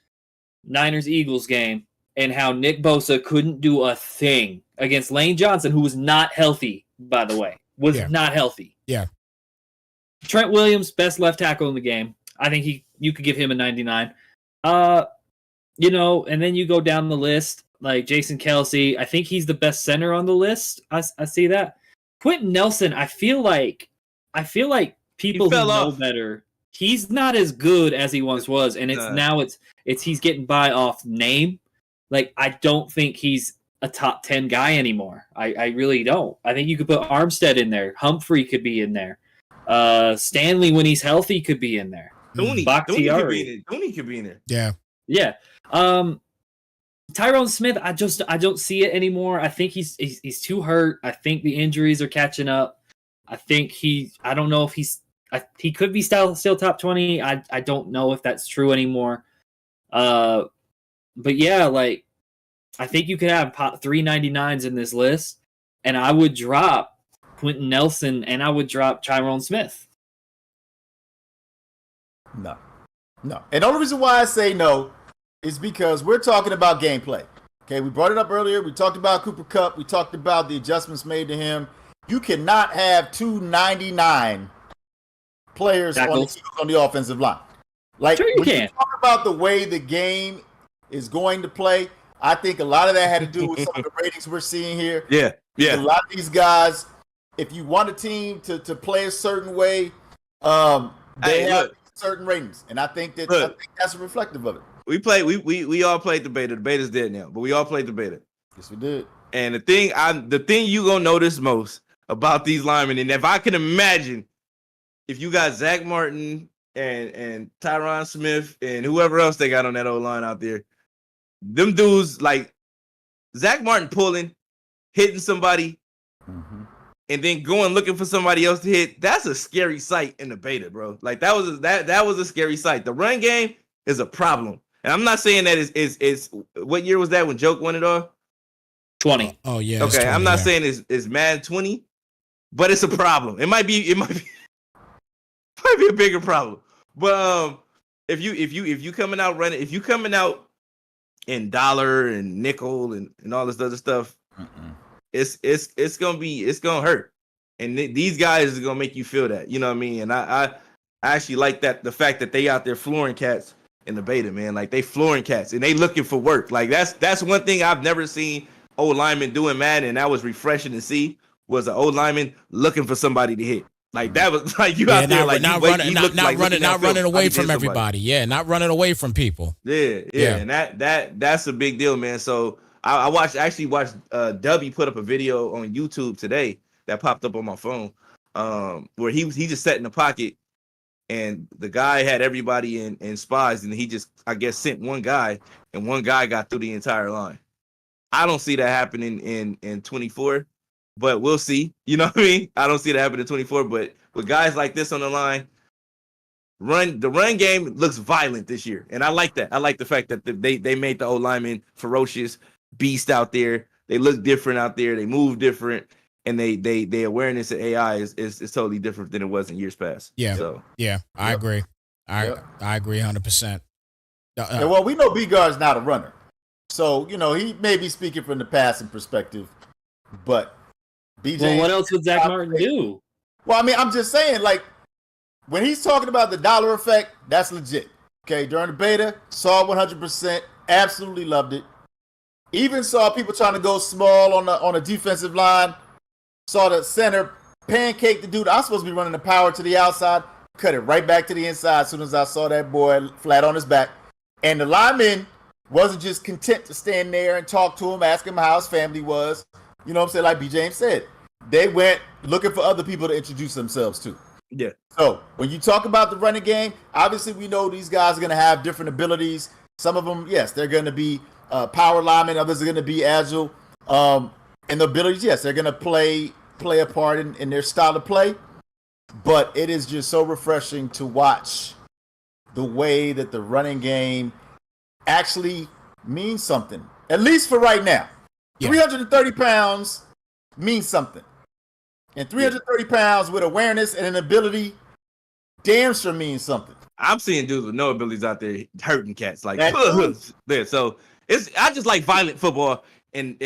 Eagles game and how Nick Bosa couldn't do a thing against Lane Johnson, who was not healthy, by the way, not healthy. Yeah. Trent Williams, best left tackle in the game. I think you could give him a 99. And then you go down the list, like Jason Kelsey. I think he's the best center on the list. I see that. Quentin Nelson, I feel like people who know better, he's not as good as he once was, and it's he's getting by off name. Like I don't think he's a top 10 guy anymore. I really don't. I think you could put Armstead in there. Humphrey could be in there. Stanley, when he's healthy, could be in there. Dooney could be in there. Yeah. Tyrone Smith, I don't see it anymore. I think he's too hurt. I think the injuries are catching up. I think I don't know if he could be still top 20. I don't know if that's true anymore. But yeah, like I think you could have 399s in this list, and I would drop Quentin Nelson and I would drop Tyrone Smith. No. And the only reason why I say no is because we're talking about gameplay. Okay, we brought it up earlier. We talked about Cooper Kupp. We talked about the adjustments made to him. You cannot have 299 players on the offensive line. Like, sure when you talk about the way the game is going to play, I think a lot of that had to do with some of the ratings we're seeing here. Yeah. A lot of these guys, if you want a team to play a certain way, they have certain ratings, and I think that's reflective of it. We all played the beta. The beta's dead now, but we all played the beta. Yes, we did. And the thing you gonna notice most about these linemen, and if I can imagine, if you got Zach Martin and Tyron Smith and whoever else they got on that old line out there, them dudes like Zach Martin pulling, hitting somebody, and then going looking for somebody else to hit. That's a scary sight in the beta, bro. Like that was a scary sight. The run game is a problem. And I'm not saying that is what year was that when Joke won it all? 20. Oh yeah. Okay, 20, I'm not saying it's Madden 20, but it's a problem. It might be a bigger problem. But if you coming out running, if you coming out in dollar and nickel and all this other stuff, it's gonna hurt. And these guys are gonna make you feel that. You know what I mean? And I actually like the fact that they out there flooring cats in the beta, man. Like they flooring cats and they looking for work. Like that's one thing I've never seen old linemen doing, Madden, and that was refreshing to see. Was an old lineman looking for somebody to hit. Like that was like you out there like not running away from everybody. Yeah, not running away from people. Yeah. And that's a big deal, man. So I actually watched Dubby put up a video on YouTube today that popped up on my phone, where he just sat in the pocket. And the guy had everybody in spies, and he just, I guess, sent one guy, and one guy got through the entire line. I don't see that happening in 24, but we'll see. You know what I mean? I don't see that happening in 24, but with guys like this on the line, the run game looks violent this year, and I like that. I like the fact that they made the old linemen ferocious beast out there. They look different out there. They move different. And they awareness of AI is totally different than it was in years past. Yeah. So I agree. I agree 100%. Well, we know B-Guard's not a runner. So, he may be speaking from the passing perspective, but BJ. Well, what else would Zach Martin do? Well, I mean, I'm just saying, like, when he's talking about the dollar effect, that's legit. Okay, during the beta, saw 100%, absolutely loved it. Even saw people trying to go small on a defensive line. Saw the center pancake the dude. I was supposed to be running the power to the outside, cut it right back to the inside as soon as I saw that boy flat on his back. And the lineman wasn't just content to stand there and talk to him, ask him how his family was. You know what I'm saying? Like B. James said, they went looking for other people to introduce themselves to. Yeah. So when you talk about the running game, obviously we know these guys are going to have different abilities. Some of them, yes, they're going to be power linemen. Others are going to be agile. And the abilities, yes, they're going to play a part in their style of play. But it is just so refreshing to watch the way that the running game actually means something, at least for right now. Yeah. 330 pounds means something. And 330 pounds with awareness and an ability damn sure means something. I'm seeing dudes with no abilities out there hurting cats. Like, there. So I just like violent football. And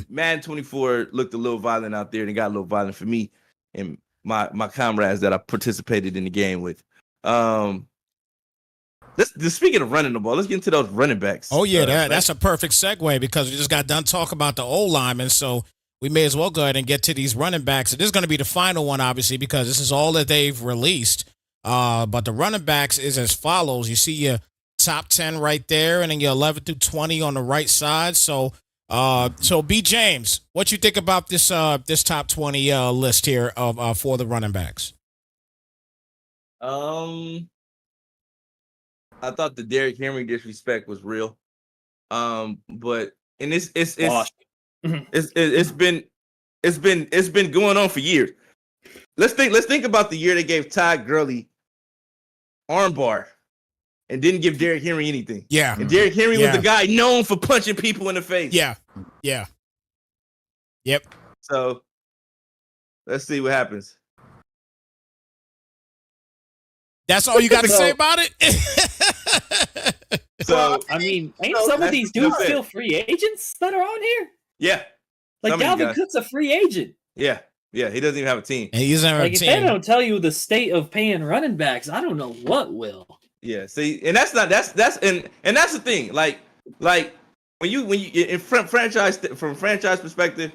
Madden 24 looked a little violent out there, and it got a little violent for me and my comrades that I participated in the game with. Speaking of running the ball, let's get into those running backs. Oh yeah, that's a perfect segue because we just got done talking about the old linemen, so we may as well go ahead and get to these running backs. This is going to be the final one, obviously, because this is all that they've released. But the running backs is as follows: you see your top 10 right there, and then your 11 through 20 on the right side. So B. James, what you think about this top 20 list here of for the running backs? I thought the Derrick Henry disrespect was real, but it's been going on for years. Let's think about the year they gave Todd Gurley armbar and didn't give Derrick Henry anything. Yeah, and Derrick Henry was the guy known for punching people in the face. Yeah. Yep. So let's see what happens. That's all you got to So- say about it? So I mean, ain't No, some of that's- these dudes that's it. still free agents that are on here? yeah, Like Some of these Dalvin guys. Cook's a free agent. yeah. He doesn't even have a team. And he's never Like if they don't tell you the state of paying running backs, I don't know what will. Yeah, see, and that's and that's the thing. Like when you in franchise from franchise perspective,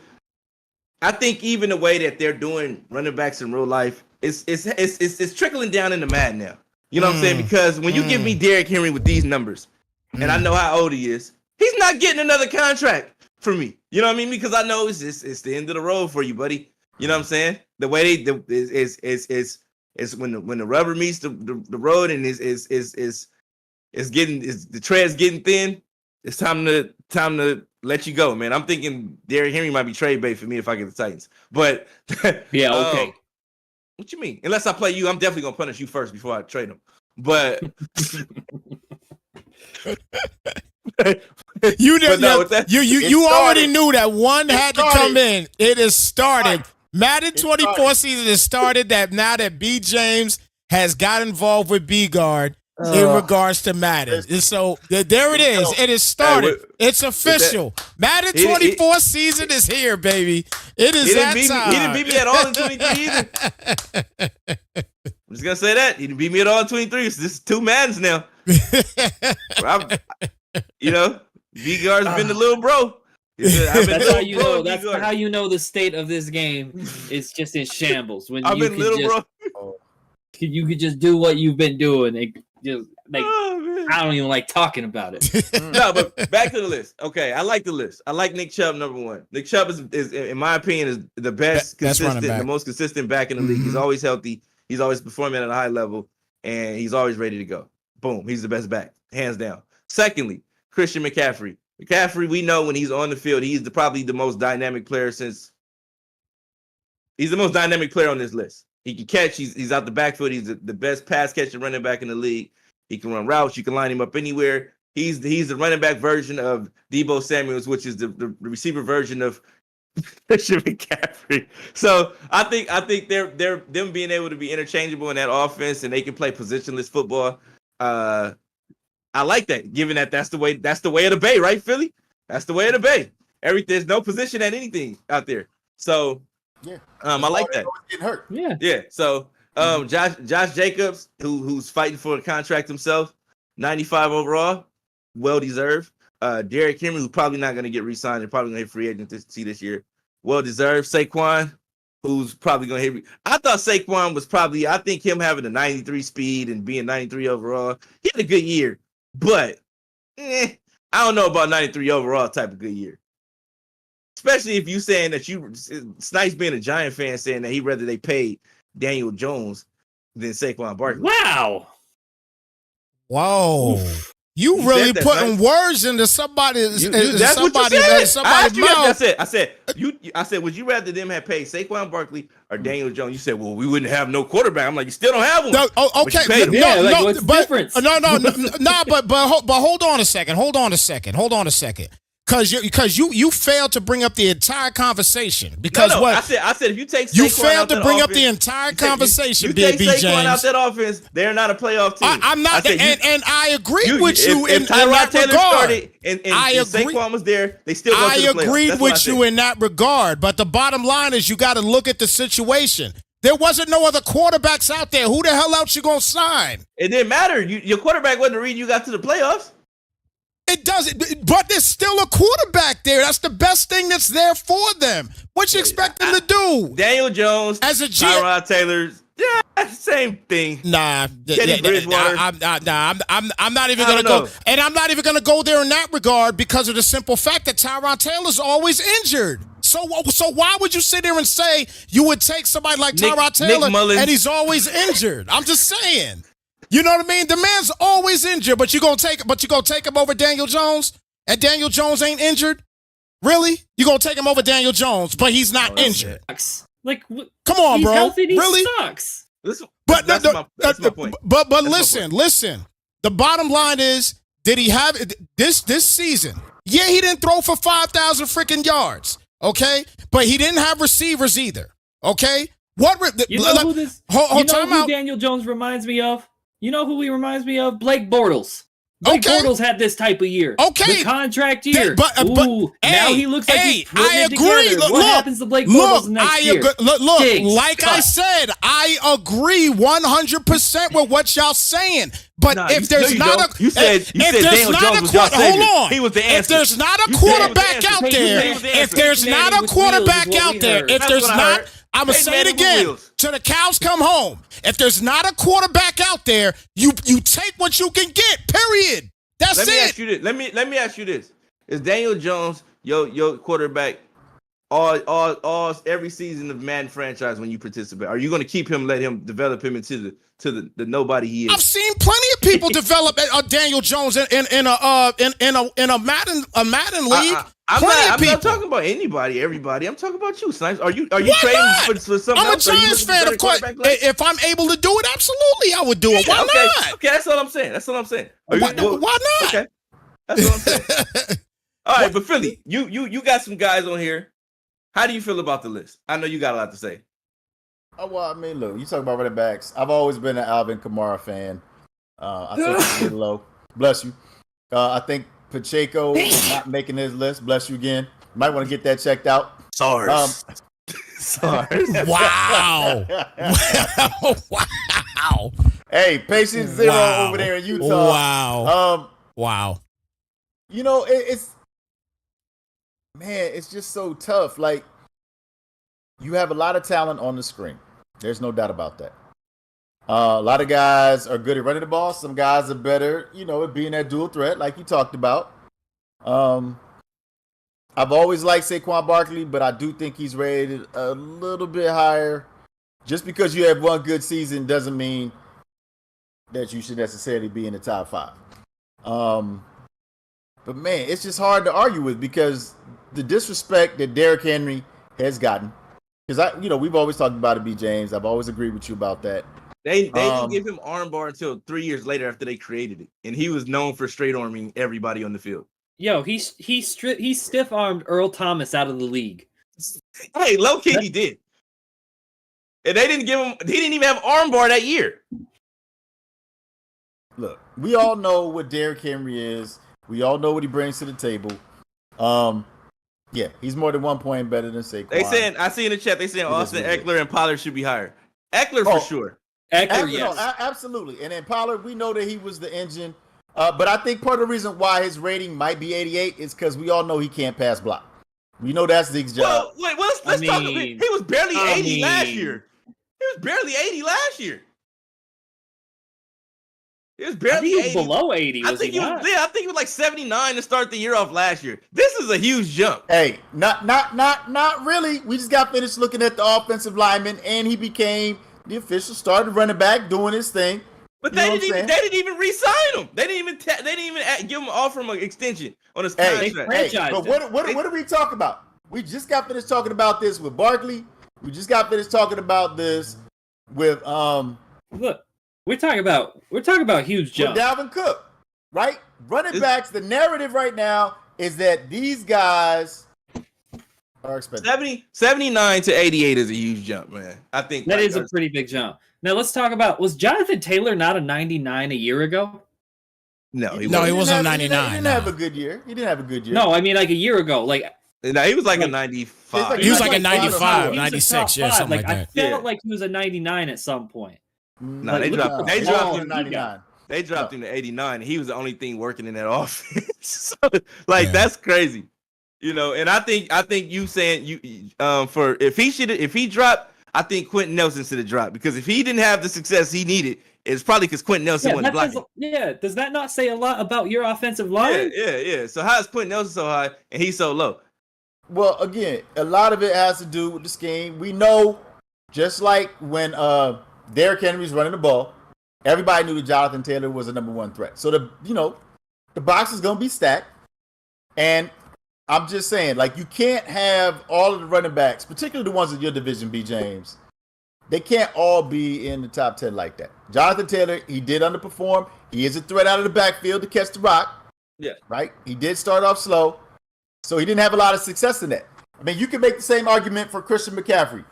I think even the way that they're doing running backs in real life, it's trickling down into Madden now. You know what I'm saying? Because when you give me Derrick Henry with these numbers, and I know how old he is, he's not getting another contract for me. You know what I mean? Because I know it's the end of the road for you, buddy. You know what I'm saying? The way is when the rubber meets the road and the tread's getting thin. It's time to let you go, man. I'm thinking Derrick Henry might be trade bait for me if I get the Titans. But Yeah, okay. what you mean? Unless I play you, I'm definitely gonna punish you first before I trade him. But You But no, with that- you it already started. knew that one had to started. come in. It is started. Madden It 24 started. season has started. That now that B James has got involved with B Guard in regards to Madden. And so there it is. It is started. It's official. Madden 24 season is here, baby. It is that time. He didn't beat me at all in 23 either. I'm just gonna say that he didn't beat me at all in 23. So this is 2 Maddens now. B Guard's been the little bro. That's how you know. That's how you know the state of this game is just in shambles. When I've you been can little just, bro. you could just do what you've been doing. It just like Oh, man. I don't even like talking about it. No, but back to the list. Okay, I like the list. I like Nick Chubb number 1. Nick Chubb is in my opinion, is the best Best running consistent, back. the most consistent back in the league. He's always healthy. He's always performing at a high level, and he's always ready to go. Boom, he's the best back, hands down. Secondly, Christian McCaffrey. McCaffrey, we know when he's on the field, he's probably the most dynamic player he's the most dynamic player on this list. He can catch. He's out the backfield. He's the best pass catching running back in the league. He can run routes. You can line him up anywhere. He's the running back version of Deebo Samuels, which is the receiver version of Christian McCaffrey. So I think they're them being able to be interchangeable in that offense and they can play positionless football. I like that, given that that's the way of the Bay, right, Philly? That's the way of the Bay. There's no position at anything out there. So Yeah. I like that. Getting hurt. Yeah. Yeah. So Josh Jacobs, who's fighting for a contract himself, 95 overall, well deserved. Derrick Henry, who's probably not going to get re-signed and probably going to hit free agency this year, well deserved. Saquon, who's probably going to hit. I thought Saquon was I think him having a 93 speed and being 93 overall, he had a good year, but I don't know about 93 overall type of good year. Especially if you saying that Snipes being a Giant fan saying that he'd rather they paid Daniel Jones than Saquon Barkley. Wow. Whoa. Oof. You You really said that, putting right? words into somebody's That's what you said. somebody's I asked you that. mouth. I said, would you rather them have paid Saquon Barkley or Daniel Jones? You said, well, we wouldn't have no quarterback. I'm like, you still don't have one. No, But okay. you paid him. Yeah, like, what's the difference? But hold on a second. Because you failed to bring up the entire conversation. Because No, what I said if you take Saquon you out failed to that bring up the offense, entire you take- conversation, you take B. Saquon out James. that offense, they're not a playoff team. I'm not, I said, and I agree with you if in Tyrod that Taylor regard. started and I agree. Saquon was there, they still go to the playoffs. I agreed That's what I with said. you in that regard, but the bottom line is you got to look at the situation. There wasn't no other quarterbacks out there. Who the hell else you gonna sign? It didn't matter. Your quarterback wasn't the reason you got to the playoffs. It doesn't, but there's still a quarterback there. That's the best thing that's there for them. What you expect them to do? Daniel Jones, As a G- Tyrod Taylor, same thing. Nah, Teddy Bridgewater. I'm not even I gonna don't go, know. and I'm not even gonna go there in that regard because of the simple fact that Tyrod Taylor's always injured. So why would you sit there and say you would take somebody like Nick- Tyrod Taylor Nick Mullins. and he's always injured? I'm just saying. You know what I mean? The man's always injured, but you gonna take him over Daniel Jones, and Daniel Jones ain't injured. Really? You gonna take him over Daniel Jones, but he's not that's injured? Sucks. Like Come on, he's bro. healthy and he Really? sucks. But that's my point. But That's my listen. The bottom line is, did he have this season? Yeah, he didn't throw for 5,000 freaking yards. Okay, but he didn't have receivers either. Okay, You know who this? Hold you know time who out. Daniel Jones reminds me of? You know who he reminds me of? Blake Bortles. Blake Bortles had this type of year. Okay. The contract year. But now he looks like he's putting I it agree. together. What happens to Blake Bortles next year? Look, Diggs, like I said, I agree 100% with what y'all saying. But if there's not a He was the answer. If there's not a quarterback out there, if there's not a quarterback out there, if there's not, I'm going to say it again, till the cows come home. If there's not a quarterback out there, you take what you can get, period. That's it. Let me ask you this. Is Daniel Jones your quarterback all every season of Madden franchise when you participate? Are you going to keep him, let him develop him into the nobody he is? I've seen plenty of people develop Daniel Jones in a Madden league. I'm not talking about everybody. I'm talking about you, Snipes. Are you trading for something I'm else? I'm a Giants fan, of course. If I'm able to do it, absolutely, I would do it. Why not? Okay, that's what I'm saying. Why not? Okay, that's what I'm saying. All right, but Philly, you got some guys on here. How do you feel about the list? I know you got a lot to say. Oh, well, I mean, look, you talk about running backs. I've always been an Alvin Kamara fan. I think he's a little low. Bless you. I think Pacheco not making his list. Bless you again. Might want to get that checked out. Sorry. Wow. Wow. Hey, patient zero over there in Utah. Wow. Wow. You know, it's just so tough. Like, you have a lot of talent on the screen. There's no doubt about that. A lot of guys are good at running the ball. Some guys are better, at being that dual threat, like you talked about. I've always liked Saquon Barkley, but I do think he's rated a little bit higher. Just because you have one good season doesn't mean that you should necessarily be in the top 5. But man, it's just hard to argue with because the disrespect that Derrick Henry has gotten. Because we've always talked about it, B. James. I've always agreed with you about that. They didn't give him armbar until 3 years later after they created it, and he was known for straight arming everybody on the field. Yo, he stiff armed Earl Thomas out of the league. Hey, low key he did, and they didn't give him. He didn't even have armbar that year. Look, we all know what Derrick Henry is. We all know what he brings to the table. Yeah, he's more than 1 point better than Saquon. I see in the chat they saying Austin Eckler and Pollard should be higher. Eckler for sure. Eckler, yes. No, absolutely. And then Pollard, we know that he was the engine. But I think part of the reason why his rating might be 88 is because we all know he can't pass block. We know that's Zeke's job. Well, let's talk about it. He was barely 80 last year. He was barely 80 last year. He was barely 80. Below 80. I think he was like 79 to start the year off last year. This is a huge jump. Hey, not really. We just got finished looking at the offensive lineman, and he became the official starting running back doing his thing. But they didn't even re-sign him. They didn't even give him offer him an extension on his contract. But what are we talking about? We just got finished talking about this with Barkley. We just got finished talking about this with Look, we're talking about huge jump. With Dalvin Cook, right? Running backs. The narrative right now is that these guys are expensive. 79 to 88 is a huge jump, man. I think that is a pretty big jump. Now let's talk about, was Jonathan Taylor not a 99 a year ago? No, he wasn't 99. He didn't have a good year. No, I mean like a year ago. No, he was like a 95. He was like a 95, 96, something like that. I felt like he was a 99 at some point. No, they dropped him to 99. They dropped him to 89. He was the only thing working in that offense. That's crazy. And I think you saying if he dropped, I think Quentin Nelson should have dropped, because if he didn't have the success he needed, it's probably because Quentin Nelson wasn't blocking. Does that not say a lot about your offensive line? Yeah. So how is Quentin Nelson so high and he's so low? Well, again, a lot of it has to do with the scheme. We know, just like when Derrick Henry's running the ball, everybody knew that Jonathan Taylor was the number 1 threat. So the box is gonna be stacked, and I'm just saying, you can't have all of the running backs, particularly the ones in your division, B. James. They can't all be in the top 10 like that. Jonathan Taylor, he did underperform. He is a threat out of the backfield to catch the rock. Yeah. Right? He did start off slow, so he didn't have a lot of success in that. I mean, you can make the same argument for Christian McCaffrey.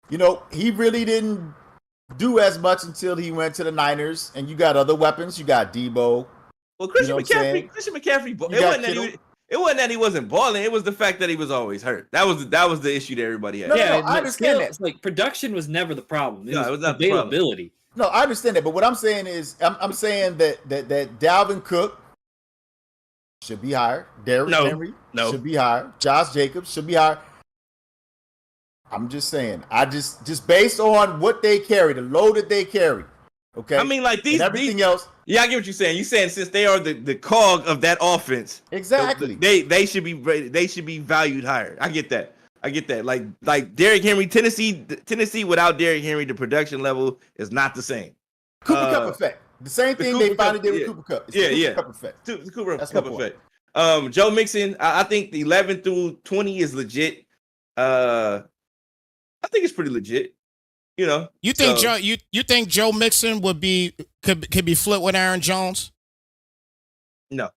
He really didn't do as much until he went to the Niners, and you got other weapons. You got Debo. Well, Christian You know what I'm saying? McCaffrey, You it got wasn't that Kittle. it wasn't that he wasn't balling. It was the fact that he was always hurt. That was the issue that everybody had. No, Yeah, I but understand still, that. it's like production was never the problem. No, it was not the problem. availability. No, I understand that. But what I'm saying is, I'm saying that Dalvin Cook should be hired. Derrick Henry should be hired. Josh Jacobs should be hired. I'm just saying. I just based on what they carry, the load that they carry. Okay. I mean, like and everything else. Yeah, I get what you're saying. You're saying since they are the cog of that offense, exactly, they should be valued higher. I get that. Like Derrick Henry, Tennessee without Derrick Henry, the production level is not the same. Cooper Kupp effect. The same thing they finally did with Cooper Kupp. It's the Cooper Kupp effect. The Cooper Kupp effect. Joe Mixon, I think the 11 through 20 is legit. I think it's pretty legit. You know, you think you think Joe Mixon could be flipped with Aaron Jones? No.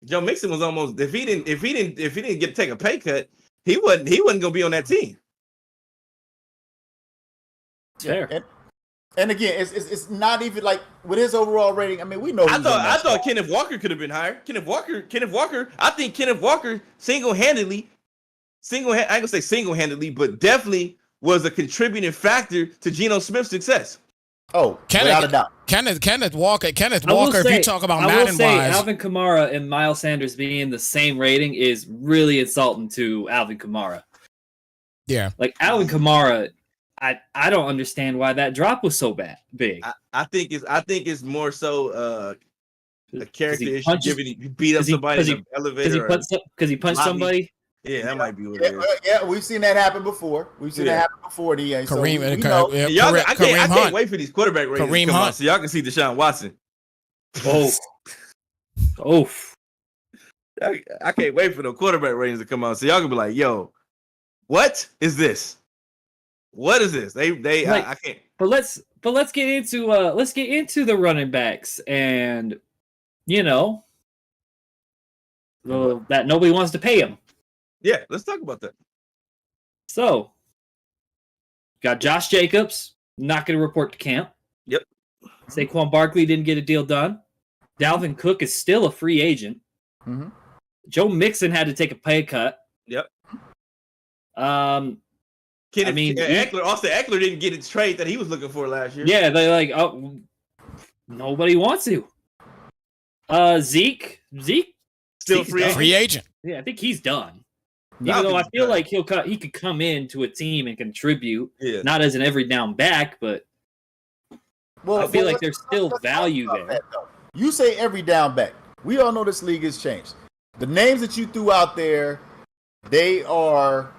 Joe Mixon was almost if he didn't get to take a pay cut, he wasn't gonna be on that team. Fair. And again, it's not even like with his overall rating. I mean, we know. I thought Kenneth Walker could have been higher. Kenneth Walker. I think Kenneth Walker single-handedly, I ain't gonna say single-handedly, but definitely was a contributing factor to Geno Smith's success. Oh, without a doubt. Kenneth Walker. If you talk about Madden wise, Alvin Kamara and Miles Sanders being the same rating is really insulting to Alvin Kamara. Yeah, like Alvin Kamara, I don't understand why that drop was so big. I think it's more so a character issue, you beat up somebody in the elevator because he punched somebody. Yeah, that might be what it is. Yeah, we've seen that happen before. Kareem I can't wait for these quarterback ratings to come out so y'all can see Deshaun Watson. I can't wait for the quarterback ratings to come out so y'all can be like, yo, what is this? What is this? I can't. But let's get into the running backs and that nobody wants to pay him. Yeah, let's talk about that. So, got Josh Jacobs, not going to report to camp. Yep. Saquon Barkley didn't get a deal done. Dalvin Cook is still a free agent. Mm-hmm. Joe Mixon had to take a pay cut. Yep. Austin Eckler didn't get his trade that he was looking for last year. Yeah, they nobody wants to. Zeke still free agent. Yeah, I think he's done. Even though I feel like he could come into a team and contribute, not as an every down back, but I feel like there's still value there. You say every down back. We all know this league has changed. The names that you threw out there, they are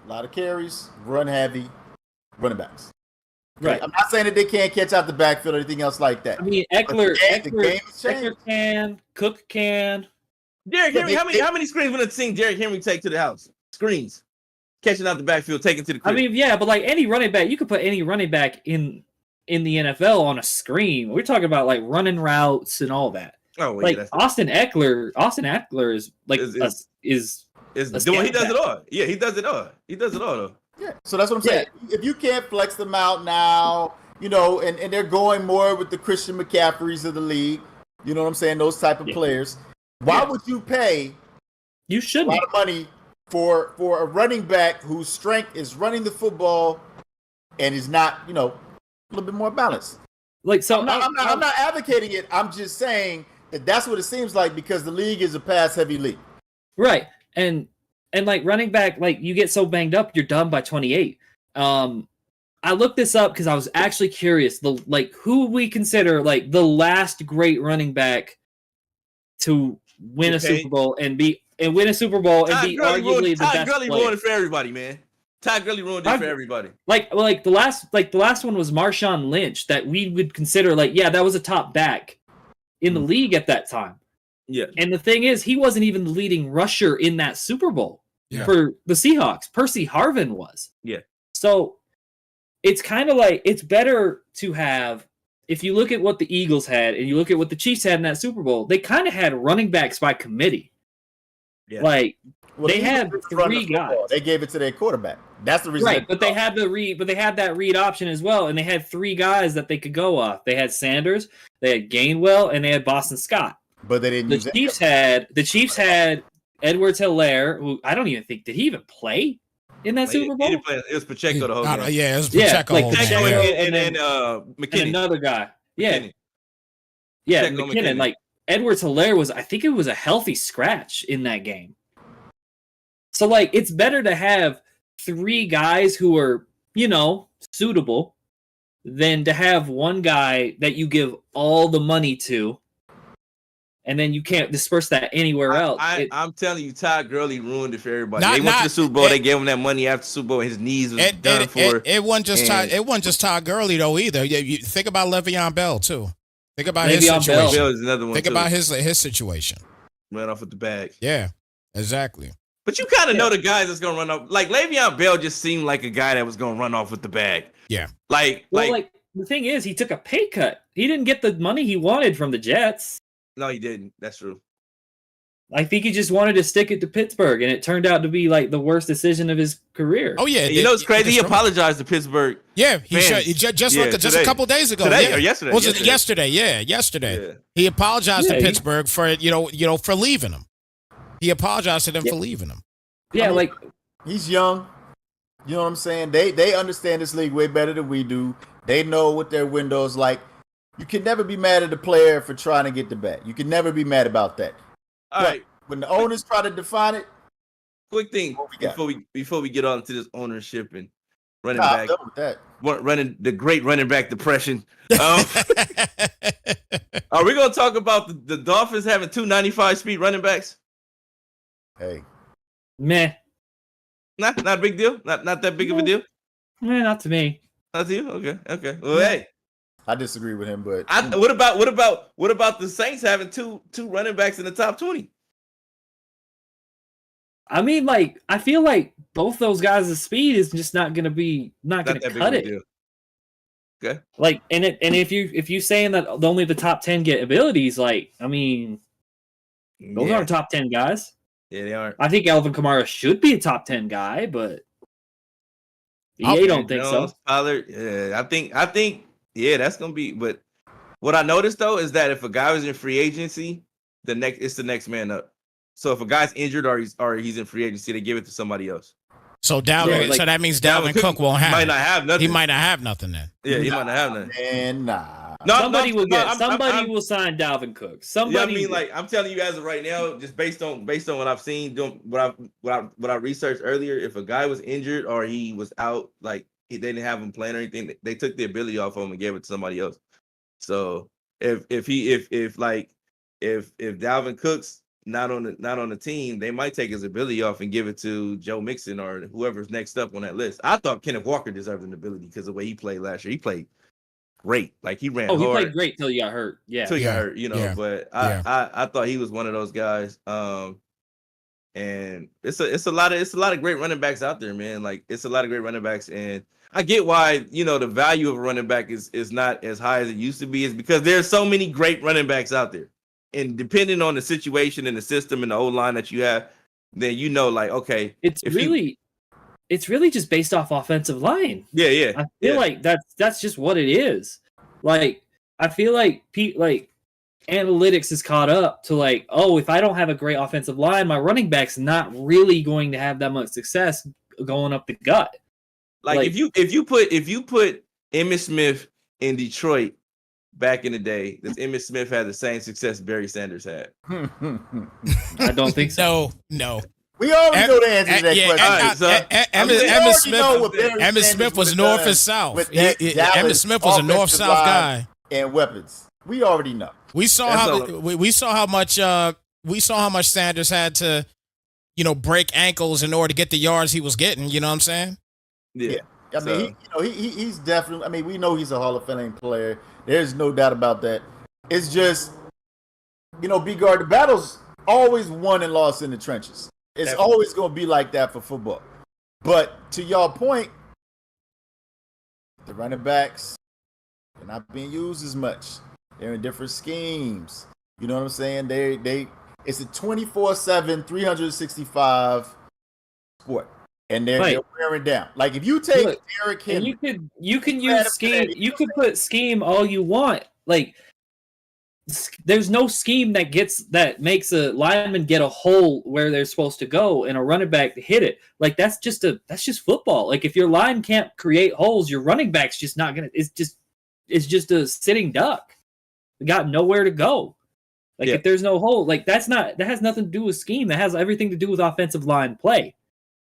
a lot of carries, run heavy, running backs. Right. I'm not saying that they can't catch out the backfield or anything else like that. I mean, Eckler can, Cook can. Derrick Henry, how many screens would have seen Derrick Henry take to the house? Screens. Catching out the backfield, taking to the crib. I mean, yeah, but like any running back, you could put any running back in the NFL on a screen. We're talking about like running routes and all that. Oh, well, like Austin Eckler is like he does it all. Yeah, he does it all. He does it all though. Yeah. So that's what I'm saying. Yeah. If you can't flex them out now, and they're going more with the Christian McCaffreys of the league, you know what I'm saying? Those type of players. Why would you pay a lot of money for a running back whose strength is running the football and is not, a little bit more balanced? Like, so I'm not advocating it. I'm just saying that that's what it seems like because the league is a pass-heavy league. Right. And like running back, like you get so banged up, you're done by 28. I looked this up because I was actually curious. Who we consider like the last great running back to win a Super Bowl and win a Super Bowl and be arguably the best player. Todd Gurley ruined it for everybody, man. Todd Gurley ruined it for everybody. Like the last one was Marshawn Lynch that we would consider that was a top back in the league at that time. Yeah. And the thing is, he wasn't even the leading rusher in that Super Bowl for the Seahawks. Percy Harvin was. Yeah. So it's kind of like it's better to have. If you look at what the Eagles had and you look at what the Chiefs had in that Super Bowl, they kind of had running backs by committee. Yeah. Like Well, they the had Eagles run the three guys. football. They gave it to their quarterback. That's the reason. Right, but they had that read option as well, and they had three guys that they could go off. They had Sanders, they had Gainwell, and they had Boston Scott. But they didn't use The Chiefs had Edwards Hilaire, who I don't even think did he even play in that Super Bowl? He didn't play. It was Pacheco the whole game. Yeah, it was Pacheco. like whole game, Pacheco yeah. and then McKinney. and another guy. Yeah, McKinney. yeah, Pacheco, McKinnon. Like Edwards Hilaire was, I think it was a healthy scratch in that game. So like, it's better to have three guys who are, suitable than to have one guy that you give all the money to, and then you can't disperse that anywhere else. I'm telling you, Todd Gurley ruined it for everybody. They went to the Super Bowl. They gave him that money after the Super Bowl. His knees was done for. It wasn't just Todd Gurley though either. You think about Le'Veon Bell too. Think about his Le'Veon situation. Bell is another one. Think about his situation. Ran off with the bag. Yeah, exactly. But you kind of know the guys that's gonna run off. Like Le'Veon Bell just seemed like a guy that was gonna run off with the bag. Yeah. Like the thing is, he took a pay cut. He didn't get the money he wanted from the Jets. No, he didn't. That's true. I think he just wanted to stick it to Pittsburgh, and it turned out to be like the worst decision of his career. Oh yeah, You know it's crazy. He apologized to Pittsburgh. Yeah, he just a couple days ago. Today or yesterday? Was it yesterday? Yeah, yesterday. Yeah. He apologized to Pittsburgh for for leaving him. He apologized to them for leaving him. Yeah, like he's young. You know what I'm saying? They understand this league way better than we do. They know what their window's like. You can never be mad at the player for trying to get the bat. You can never be mad about that. All right. When the owners try to define it, quick thing before we get on to this ownership and running I'm back, done with that. running the great running back depression. Are we gonna talk about the Dolphins having 295 speed running backs? Hey, meh. Not a big deal. Not that big of a deal. Not to me. Not to you. Okay. Well, hey, I disagree with him, but what about the Saints having two running backs in the top 20? I mean, like, I feel like both those guys' speed is just not going to cut it. Deal. Okay. Like, and if you saying that only the top 10 get abilities, like, I mean, those aren't top 10 guys. Yeah, they aren't. I think Alvin Kamara should be a top 10 guy, but I don't think so. Pollard, yeah, I think, yeah, that's gonna be. But what I noticed though is that if a guy was in free agency, it's the next man up. So if a guy's injured or he's in free agency, they give it to somebody else. So so that means Dalvin Cook won't have. Might not have nothing. He might not have nothing then. Yeah, he might not have nothing. And Somebody will sign Dalvin Cook. Somebody. Like I'm telling you, as of right now, just based on what I've seen, what I researched earlier, if a guy was injured or he was out, like they didn't have him playing or anything, they took the ability off of him and gave it to somebody else. So if Dalvin Cook's not on the team, they might take his ability off and give it to Joe Mixon or whoever's next up on that list. I thought Kenneth Walker deserved an ability because of the way he played last year. He played great. Like he ran hard. He played great till he got hurt. Yeah. Till he got hurt, but I thought he was one of those guys. And it's a lot of great running backs out there, man. Like it's a lot of great running backs, and I get why, the value of a running back is not as high as it used to be, is because there's so many great running backs out there. And depending on the situation and the system and the old line that you have, then like, okay, it's really just based off offensive line. Yeah. I feel like that's just what it is. Like I feel like analytics is caught up to like, oh, if I don't have a great offensive line, my running back's not really going to have that much success going up the gut. Like if you put Emmitt Smith in Detroit back in the day, does Emmitt Smith have the same success Barry Sanders had? I don't think so. No. We already know the answer to that question. Emmitt Smith was north and south. Emmitt Smith was a north-south guy. And weapons. We already know. We saw how much Sanders had to, break ankles in order to get the yards he was getting. You know what I'm saying? Yeah. I mean, he's definitely. I mean, we know he's a Hall of Fame player. There's no doubt about that. It's just, B-Guard, the battle's always won and lost in the trenches. It's always going to be like that for football. But to y'all point, the running backs, they're not being used as much. They're in different schemes. You know what I'm saying? They It's a 24/7, 365 sport, and they're wearing down. Like if you take Derrick Henry, you can use scheme. You could put scheme all you want. Like there's no scheme that makes a lineman get a hole where they're supposed to go and a running back to hit it. Like that's just football. Like if your line can't create holes, your running back's just not gonna. It's just a sitting duck. They got nowhere to go. Like if there's no hole, like that has nothing to do with scheme. That has everything to do with offensive line play.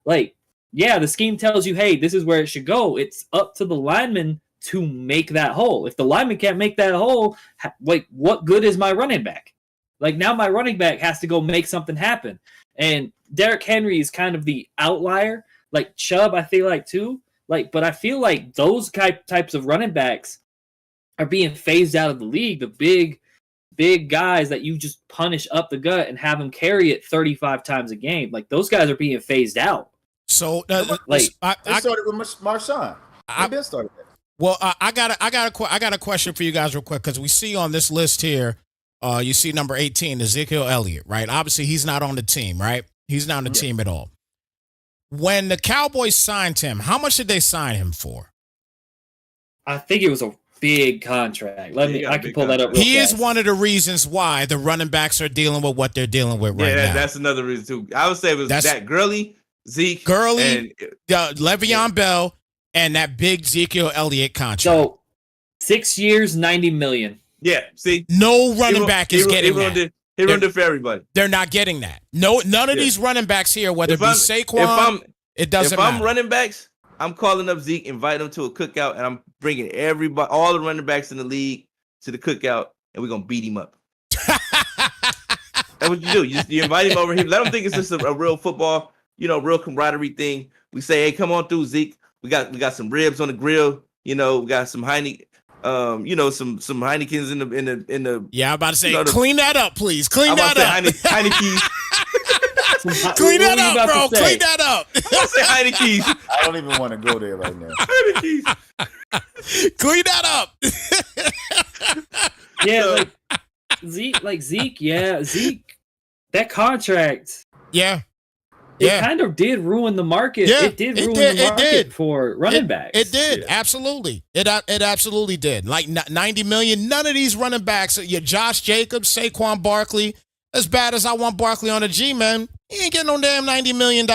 Like the scheme tells you, hey, this is where it should go. It's up to the lineman to make that hole. If the lineman can't make that hole, like what good is my running back? Like now my running back has to go make something happen. And Derrick Henry is kind of the outlier. Like Chubb, I feel like too. Like, but I feel like those types of running backs are being phased out of the league. The big guys that you just punish up the gut and have them carry it 35 times a game. Like those guys are being phased out. So I started with Marshawn. I been started that. Well, I got a question for you guys real quick because we see on this list here, you see number 18, Ezekiel Elliott, right? Obviously, he's not on the team, right? He's not on the team at all. When the Cowboys signed him, how much did they sign him for? I think it was a big contract. I can pull that up. He is one of the reasons why the running backs are dealing with what they're dealing with right now. That's another reason too. I would say it was that Gurley, Zeke, and Le'Veon Bell. And that big Ezekiel Elliott contract. So 6 years, $90 million. Yeah, see, no running back is getting that. He ruined it for everybody. They're not getting that. None of these running backs here, whether it be Saquon, it doesn't matter. If I'm running backs, I'm calling up Zeke, invite him to a cookout, and I'm bringing everybody, all the running backs in the league, to the cookout, and we're gonna beat him up. That's what you do. You invite him over here. Let him think it's just a real football, real camaraderie thing. We say, hey, come on through, Zeke. We got some ribs on the grill. We got some some Heinekens in the. Yeah, I'm about to say, clean that up, please. Clean that up. Heinekens. Clean that up, bro. Clean that up. I'm gonna say Heinekens. I don't even want to go there right now. Heinekens. Clean that up. Yeah, Zeke. Yeah, Zeke. That contract. Yeah. It kind of did ruin the market. Yeah, it did ruin the market for running backs. It did, absolutely. It absolutely did. Like $90 million. None of these running backs, your Josh Jacobs, Saquon Barkley, as bad as I want Barkley on a G, man, he ain't getting no damn $90 million.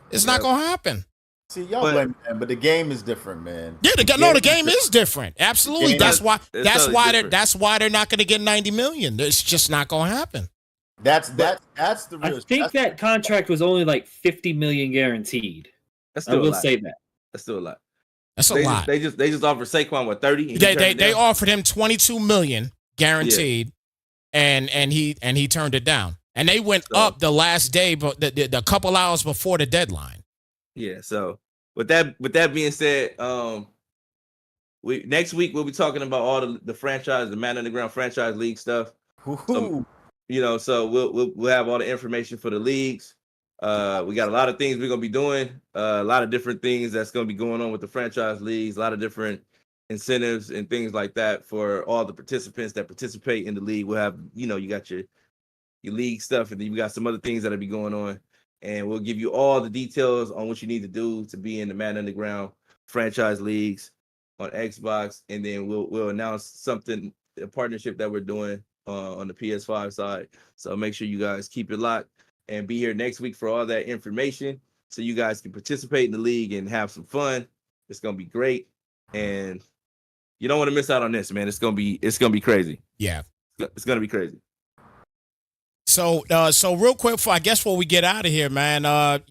It's not gonna happen. See, y'all blame man, but the game is different, man. Yeah, the game is different. Absolutely. That's why they're not gonna get $90 million. It's just not gonna happen. That's the real. I think that contract was only like $50 million guaranteed. I will say that. That's still a lot. That's a lot. They just offered Saquon what 30. They offered him $22 million guaranteed, and he turned it down. And they went up the last day, but the couple hours before the deadline. Yeah. So with that being said, next week we'll be talking about all the franchise, the Madden Underground franchise league stuff. So we'll have all the information for the leagues. We got a lot of things we're gonna be doing, a lot of different things that's gonna be going on with the franchise leagues, a lot of different incentives and things like that for all the participants that participate in the league. We'll have, you got your league stuff, and then you got some other things that'll be going on, and we'll give you all the details on what you need to do to be in the Madden Underground franchise leagues on Xbox, and then we'll announce a partnership that we're doing on the PS5 side. So make sure you guys keep it locked and be here next week for all that information so you guys can participate in the league and have some fun. It's gonna be great, and you don't want to miss out on this, man. It's gonna be crazy. Yeah, it's gonna be crazy. So real quick before we get out of here, man.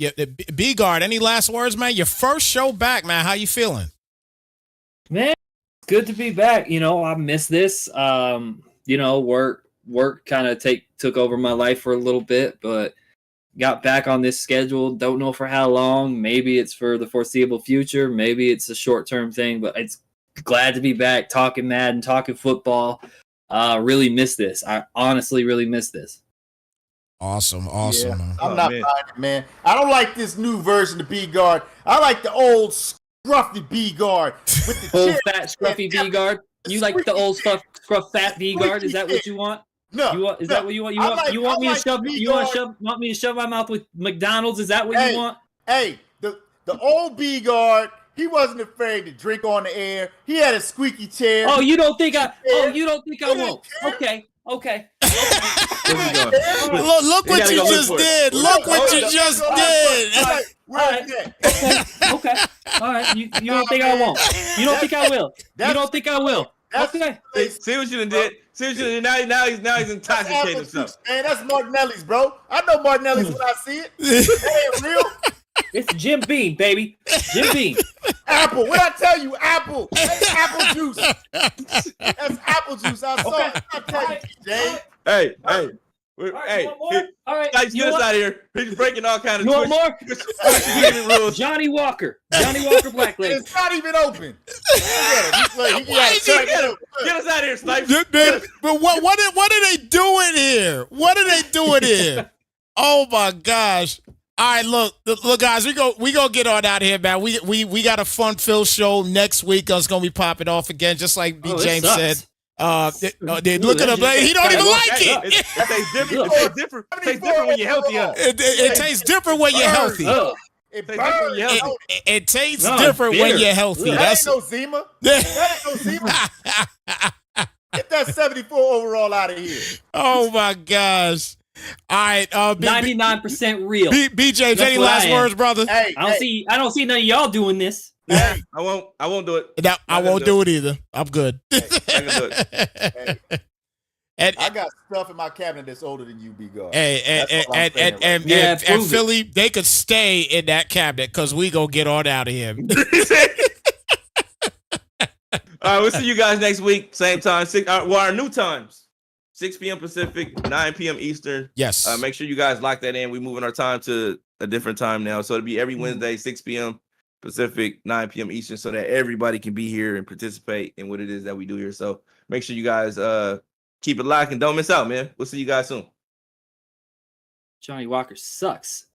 B-Guard, any last words, man? Your first show back, man. How you feeling? Man, it's good to be back. I miss this. Work kind of took over my life for a little bit, but got back on this schedule. Don't know for how long. Maybe it's for the foreseeable future. Maybe it's a short-term thing, but it's glad to be back talking Madden, talking football. Really miss this. I honestly really miss this. Awesome. Yeah, I'm not buying it, man. I don't like this new version of B-Guard. I like the old scruffy B-Guard with the old fat scruffy B-Guard. You like the old scruff fat B-Guard? Is that what you want? No, You want? Is no. that what you want? You I want? like- you want I me to like shove? B You want guard. Want me to shove my mouth with McDonald's? Is that what Hey. you want? Hey, the old B guard, he wasn't afraid to drink on the air. He had a squeaky chair. Oh, you don't think I? Oh, Yeah. you don't think I You won't? didn't Okay. Where's he going? Look You what gotta you go look just for it. did. Look what you just did. Where's that? Okay. All right. You don't think I won't? You don't think I will? You That's- don't think I will? That's- Okay. See what you done did. See what you done did. Now he's That's intoxicated apple himself. juice, man. That's Martinelli's, bro. I know Martinelli's when I see it. That ain't real. It's Jim Beam, baby. Jim Beam. Apple. What I tell you, apple. That's apple juice. That's apple juice. I saw it. I tell you, Jay. Hey. All right, Hey, you want more? All right. Snipes, You get us want, out of here. He's breaking all kind of you want more? Twitch rules. Johnny Walker. Johnny Walker Black Label. It's not even open. Look at him. He Why got is he a get him? Get us out of here, Snipes. But what are they doing here? What are they doing here? Oh my gosh. All right, look, guys, we gonna get on out of here, man. We got a fun-filled show next week. It's gonna be popping off again, just like B. Oh, James sucks. said. Look at him. He don't even like it. It tastes different. It tastes different. It tastes different when you're healthy. Huh? It tastes different when you're healthy. Ugh. It Tastes different when you're burns. healthy. It tastes No, different when bitter. you're healthy. Ugh. That That's ain't no Zima. That ain't no Zima. Get that 74 overall out of here. oh my gosh. All right, 99% real. B. James, That's any what last I am. words, brother? Hey, I don't see none of y'all doing this. I won't do it. No, I won't do it either. I'm good. I can do it. And I got stuff in my cabinet that's older than you, B guard. and prove it. Philly, they could stay in that cabinet because we gonna get on out of here. All right, we'll see you guys next week, same time. Our new times, 6 p.m. Pacific, 9 p.m. Eastern. Yes. Make sure you guys lock that in. We're moving our time to a different time now, so it'll be every Wednesday, 6 p.m. Pacific, 9 p.m. Eastern, so that everybody can be here and participate in what it is that we do here. So make sure you guys keep it locked and don't miss out, man. We'll see you guys soon. Johnny Walker sucks.